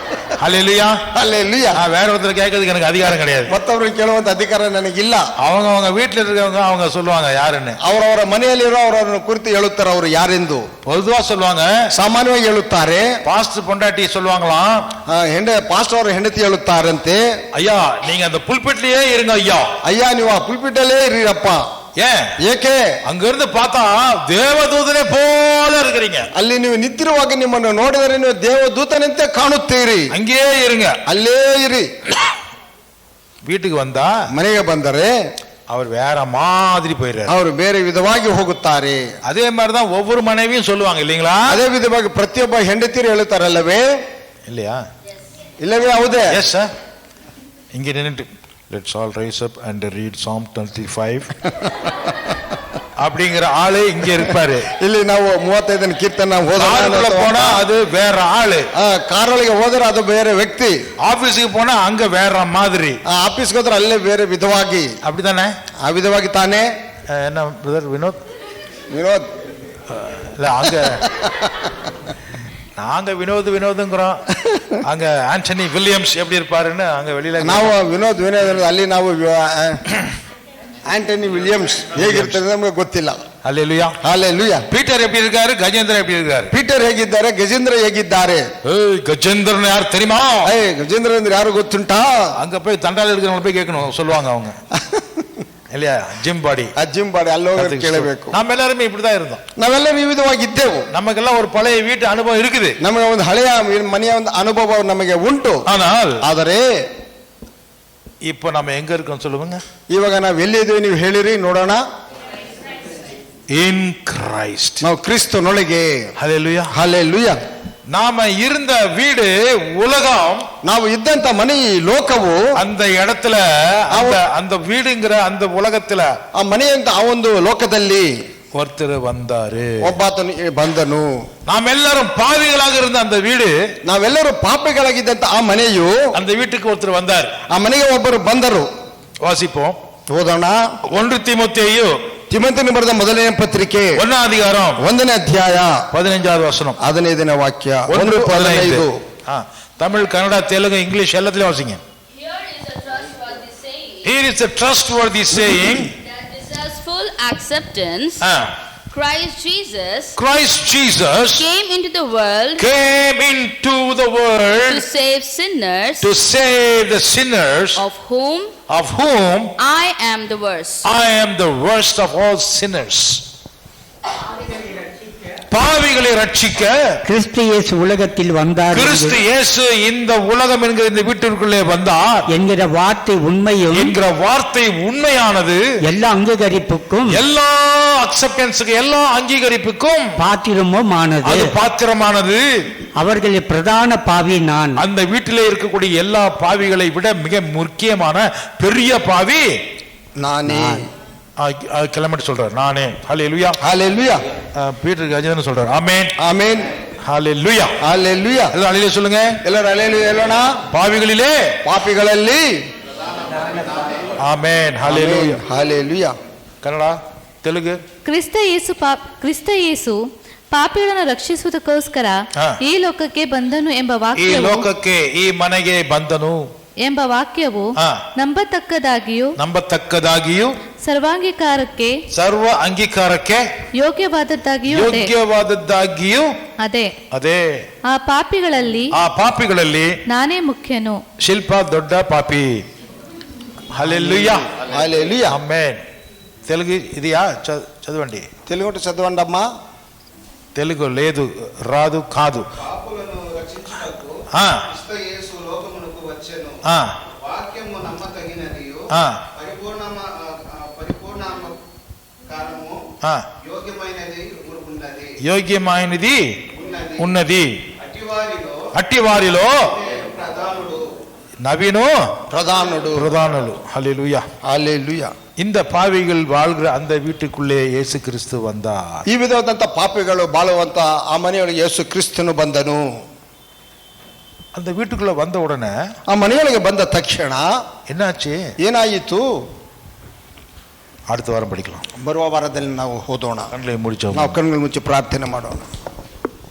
[SPEAKER 2] ஹல்லேலூயா.
[SPEAKER 1] ಹಲ್ಲೆಲೂಯಾ.
[SPEAKER 2] வேற ஒருத்தர் கேட்கறதுக்கு எனக்கு அதிகாரம் கிடையாது,
[SPEAKER 1] ಮತ್ತೊಬ್ಬರು ಕೇಳುವಂತ ಅಧಿಕಾರ ನನಗಿಲ್ಲ.
[SPEAKER 2] அவங்க வீட்டுல இருக்கவங்க அவங்க சொல்லுவாங்க யாருன்னு.
[SPEAKER 1] ಅವರವರ ಮನೆಯಲ್ಲಿರೋ ಅವರನ್ನು ಕುರಿತು ಹೇಳುತ್ತಾರೆ ಅವರು ಯಾರೆಂದು.
[SPEAKER 2] பொதுவா சொல்லுவாங்க,
[SPEAKER 1] ಸಾಮಾನ್ಯವಾಗಿ ಹೇಳುತ್ತಾರೆ.
[SPEAKER 2] பாஸ்டர் பொண்டாட்டி சொல்லுவாங்களாம்,
[SPEAKER 1] ಪಾಸ್ಟರ್ ಅವರ ಹೆಂಡತಿ ಹೇಳುತ್ತಾರಂತೆ,
[SPEAKER 2] ஐயா நீங்க அந்த புல்பிட்லயே இருங்க ஐயா.
[SPEAKER 1] ಅಯ್ಯ ನೀವು ಆ ಪುಲ್ಪಿಟಲ್ಲೇ ಇರೀರಪ್ಪ.
[SPEAKER 2] ஏன்?
[SPEAKER 1] ಏಕೆ?
[SPEAKER 2] அங்க இருந்து பார்த்தா தேவதூதனே போல இருக்கிறீங்க,
[SPEAKER 1] ಅಲ್ಲಿ ನೀವು ನಿಂತಿರುವಾಗ ನಿಮ್ಮನ್ನು ನೋಡಿದರೆ ನೀವು ದೇವದೂತನಂತೆ ಕಾಣುತ್ತೀರಿ.
[SPEAKER 2] அங்கேயே இருங்க.
[SPEAKER 1] ಅಲ್ಲೇ ಇರಿ.
[SPEAKER 2] வீட்டுக்கு வந்தா
[SPEAKER 1] ಮನೆಗೆ ಬಂದರೆ
[SPEAKER 2] அவர் வேற மாதிரி போயிடுறாரு,
[SPEAKER 1] ಅವರು ಬೇರೆ ವಿಧವಾಗಿ ಹೋಗುತ್ತಾರೆ.
[SPEAKER 2] அதே மாதிரிதான் ஒவ்வொரு மனைவியும் சொல்லுவாங்க இல்லீங்களா?
[SPEAKER 1] ಅದೇ ವಿಧವಾಗಿ ಪ್ರತಿಯೊಬ್ಬ ಹೆಂಡತಿಯರು ಹೇಳುತ್ತಾರಲ್ಲವೇ?
[SPEAKER 2] இல்லையா?
[SPEAKER 1] ಇಲ್ಲವೇ? ಹೌದೇ?
[SPEAKER 2] Yes sir. இங்க நின்னுட்டு let's all rise up and read Psalm 25 அப்படிங்கிற ஆளு இங்க இருப்பாரு.
[SPEAKER 1] ಇಲ್ಲಿ ನಾವು 35 ಕೀರ್ತನ
[SPEAKER 2] போனா அது வேற ஆளு,
[SPEAKER 1] ಕಾರೊಳಗೆ ಹೋದರೆ ಅದು ಬೇರೆ ವ್ಯಕ್ತಿ,
[SPEAKER 2] ஆபீஸுக்கு போனா அங்க வேற மாதிரி,
[SPEAKER 1] ಆಫೀಸ್ಗೆ ಹೋದ್ರೆ ಅಲ್ಲೇ ಬೇರೆ ವಿಧವಾಗಿ.
[SPEAKER 2] அப்படிதானே?
[SPEAKER 1] ಆ ವಿಧವಾಗಿ ತಾನೇ.
[SPEAKER 2] என்ன பிரதர் வினோத்?
[SPEAKER 1] ವಿನೋದ್
[SPEAKER 2] இல்ல அங்க நாங்க வினோதுங்கிறோம், அங்க ஆண்டனி வில்லியம்ஸ் எப்படி இருப்பாருன்னு அங்க வெளியில
[SPEAKER 1] ನಾವು ವಿನೋದ್ ಅಲ್ಲಿ ನಾವು ಆಂಟನಿ ವಿಲಿಯಮ್ಸ್ ಹೇಗಿರ್ತಾರೆ ನಮಗೆ ಗೊತ್ತಿಲ್ಲ.
[SPEAKER 2] அல்லேலூயா.
[SPEAKER 1] ಹಲ್ಲೆಲೂಯಾ.
[SPEAKER 2] பீட்டர் எப்படி இருக்காரு? கஜேந்திரன் எப்படி இருக்காரு?
[SPEAKER 1] ಪೀಟರ್ ಹೇಗಿದ್ದಾರೆ? ಗಜೇಂದ್ರ ಹೇಗಿದ್ದಾರೆ?
[SPEAKER 2] கஜேந்திரன் யார் தெரியுமா?
[SPEAKER 1] ಗಜೇಂದ್ರ ಅಂದ್ರೆ ಯಾರು ಗೊತ್ತುಂಟಾ?
[SPEAKER 2] அங்க போய் தண்டால இருக்கிறவங்க போய் கேட்கணும், சொல்லுவாங்க அவங்க இல்லையா? ஜிம் பாடி,
[SPEAKER 1] ಜಿಮ್ ಬಾಡಿ ಅಲ್ಲಿ ಹೋಗಿ ಕೇಳಬೇಕು.
[SPEAKER 2] நம்ம எல்லாருமே இப்படிதான் இருந்தோம்,
[SPEAKER 1] ನಾವೆಲ್ಲ ವಿವಿಧವಾಗಿದ್ದೆವು.
[SPEAKER 2] நமக்கெல்லாம் ஒரு பழைய வீட்டு அனுபவம் இருக்குது,
[SPEAKER 1] ನಮಗೆ ಒಂದು ಹಳೆಯ ಮನೆಯ ಒಂದು ಅನುಭವ ನಮಗೆ ಉಂಟು. ಆದರೆ
[SPEAKER 2] இப்போ நம்ம எங்க இருக்கோம் சொல்லுங்க?
[SPEAKER 1] ಇವಾಗ ನಾವು ಎಲ್ಲಿದ್ದೀವಿ ನೀವು ಹೇಳಿರಿ ನೋಡೋಣ.
[SPEAKER 2] இன் கிரைஸ்ட்,
[SPEAKER 1] ನಾವು ಕ್ರಿಸ್ತನೊಳಗೆ.
[SPEAKER 2] ஹல்லேலூயா.
[SPEAKER 1] ಹಲ್ಲೆಲೂಯಾ.
[SPEAKER 2] நாம இருந்த வீடு உலகம்,
[SPEAKER 1] ನಾವು ಇದ್ದಂತ ಮನೆ ಲೋಕವು.
[SPEAKER 2] அந்த இடத்துல அந்த வீடுங்கிற அந்த உலகத்துல
[SPEAKER 1] ಆ ಮನೆಯಂತ ಆ ಒಂದು ಲೋಕದಲ್ಲಿ
[SPEAKER 2] ஒருத்தர் வந்தாரு,
[SPEAKER 1] ಒಬ್ಬಾತನು ಬಂದನು.
[SPEAKER 2] நாம் எல்லாரும் பாவிகளாக இருந்த அந்த வீடு,
[SPEAKER 1] ನಾವೆಲ್ಲರೂ ಪಾಪಿಗಳಾಗಿದ್ದಂತ ಆ ಮನೆಯು,
[SPEAKER 2] அந்த வீட்டுக்கு ஒருத்தர் வந்தார்.
[SPEAKER 1] ಆ ಮನೆಗೆ ಒಬ್ಬರು ಬಂದರು.
[SPEAKER 2] வாசிப்போம்.
[SPEAKER 1] ಓದೋಣ.
[SPEAKER 2] 1 தீமோத்தேயு
[SPEAKER 1] ತಿಮೋಥೆಯನು ಬರೆದ ಮೊದಲನೇ ಪತ್ರಿಕೆ
[SPEAKER 2] 1 அதிகாரம்
[SPEAKER 1] 1ನೇ ಅಧ್ಯಾಯ
[SPEAKER 2] 15வது வசனம்
[SPEAKER 1] 15ನೇ ವಾಕ್ಯ 1:15.
[SPEAKER 2] தமிழ், கன்னடா, தெலுங்கு, இங்கிலீஷ் எல்லாத்துலயும் வாசிங்க. Here is a trustworthy saying
[SPEAKER 3] that deserves full acceptance
[SPEAKER 5] Christ Jesus
[SPEAKER 3] came into the world
[SPEAKER 2] came into the
[SPEAKER 5] to
[SPEAKER 2] world
[SPEAKER 5] save sinners,
[SPEAKER 2] to save the sinners,
[SPEAKER 5] of whom
[SPEAKER 2] of whom
[SPEAKER 5] I am the worst.
[SPEAKER 2] I am the worst of all sinners. பாவிகளை ரட்சிக்க
[SPEAKER 6] கிறிஸ்து இயேசு உலகத்தில் வந்தார்
[SPEAKER 2] கிறிஸ்து இயேசு இந்த உலகம் என்கிற இந்த வீட்டிற்குள்ளே வந்தார்
[SPEAKER 6] என்கிற வார்த்தை உண்மையும்
[SPEAKER 2] என்கிற வார்த்தை உண்மையானது.
[SPEAKER 6] எல்லா அங்கீகரிப்புக்கும்
[SPEAKER 2] எல்லா அக்செப்டன்ஸுக்கு எல்லா அங்கீகரிப்புக்கும்
[SPEAKER 6] பாத்திரமும் ஆனது.
[SPEAKER 2] அது பாத்திரமானது.
[SPEAKER 6] அவர்களில் பிரதான பாவி நான்.
[SPEAKER 2] அந்த வீட்டிலே இருக்கக்கூடிய எல்லா பாவிகளை விட மிக முக்கியமான பெரிய பாவி
[SPEAKER 1] நானே.
[SPEAKER 2] கிளம்பிட்டு சொல்றார் நானே. ஹல்லேலூயா.
[SPEAKER 1] ஹல்லேலூயா.
[SPEAKER 2] பீட்டருக்கு அஜிதன் சொல்றார் ஆமென்.
[SPEAKER 1] ஆமென்.
[SPEAKER 2] ஹல்லேலூயா.
[SPEAKER 1] ஹல்லேலூயா.
[SPEAKER 2] எல்லாரும் ஹல்லேலூயா சொல்லுங்க.
[SPEAKER 1] எல்லாரும் ஹல்லேலூயா ಹೇಳೋಣ.
[SPEAKER 2] பாவிகளிலே
[SPEAKER 1] ಪಾಪಿಗಳಲ್ಲಿ
[SPEAKER 2] amen. Hallelujah.
[SPEAKER 1] Hallelujah.
[SPEAKER 2] Kannada Telugu.
[SPEAKER 3] ಕ್ರಿಸ್ತ ಯೇಸು ಪಾಪಿಗಳನ್ನು ರಕ್ಷಿಸುವುದಕ್ಕೋಸ್ಕರ
[SPEAKER 2] ಹಾ.
[SPEAKER 3] ಈ ಲೋಕಕ್ಕೆ ಬಂದನು ಎಂಬ
[SPEAKER 2] ಈ
[SPEAKER 3] ವಾಕ್ಯವು
[SPEAKER 2] ಲೋಕಕ್ಕೆ ಈ ಮನೆಗೆ ಬಂದನು
[SPEAKER 3] ಎಂಬ ವಾಕ್ಯವು
[SPEAKER 2] ಹಾ.
[SPEAKER 3] ನಂಬತಕ್ಕದಾಗಿಯೂ ಸರ್ವಾಂಗೀಕಾರಕ್ಕೆ
[SPEAKER 2] ಸರ್ವ ಅಂಗೀಕಾರಕ್ಕೆ
[SPEAKER 3] ಯೋಗ್ಯವಾದದ್ದಾಗಿಯೂ ಅದೇ. ಆ ಪಾಪಿಗಳಲ್ಲಿ ನಾನೇ ಮುಖ್ಯನು.
[SPEAKER 2] ಶಿಲ್ಪ ದೊಡ್ಡ ಪಾಪಿ. హల్లెలూయా.
[SPEAKER 1] హల్లెలూయా.
[SPEAKER 2] ఆమేన్. తెలుగు ఇదియా చదవండి.
[SPEAKER 1] తెలుగు చదవండమ్మా.
[SPEAKER 2] తెలుగు లేదు రాదు కాదు.
[SPEAKER 7] పాపులను రక్షించుటకు క్రీస్తు యేసు లోకమునకు వచ్చెను. వాక్యము నమ్మతగినదియు పరిపూర్ణాకారము
[SPEAKER 2] యోగ్యమైనది ఉన్నది. అట్టివారిలో நவீனோ பிரதானுடு. ஹல்லேலூயா.
[SPEAKER 1] ஹல்லேலூயா.
[SPEAKER 2] இந்த பாவிகள் வாழ்கிற அந்த வீட்டுக்குள்ளே இயேசு கிறிஸ்து வந்தார்.
[SPEAKER 1] ಈ ವಿಧವಾದಂತ ಪಾಪಿಗಳು ಬಾಳುವಂತ ಆ ಮನೆಯೊಳಗೆ ಯೇಸು ಕ್ರಿಸ್ತನು ಬಂದನು.
[SPEAKER 2] அந்த வீட்டுக்குள்ள வந்த உடனே
[SPEAKER 1] ಆ ಮನೆಯೊಳಗೆ ಬಂದ ತಕ್ಷಣ
[SPEAKER 2] என்னாச்சு?
[SPEAKER 1] ಏನಾಯಿತು?
[SPEAKER 2] அடுத்த வாரம் படிக்கலாம்.
[SPEAKER 1] ಬರುವ ವಾರದಲ್ಲಿ ನಾವು ಓದೋಣ.
[SPEAKER 2] கண்களை முடிச்சோம்.
[SPEAKER 1] ನಾವು ಕಣ್ಣುಗಳು ಮುಚ್ಚಿ ಪ್ರಾರ್ಥನೆ ಮಾಡೋಣ.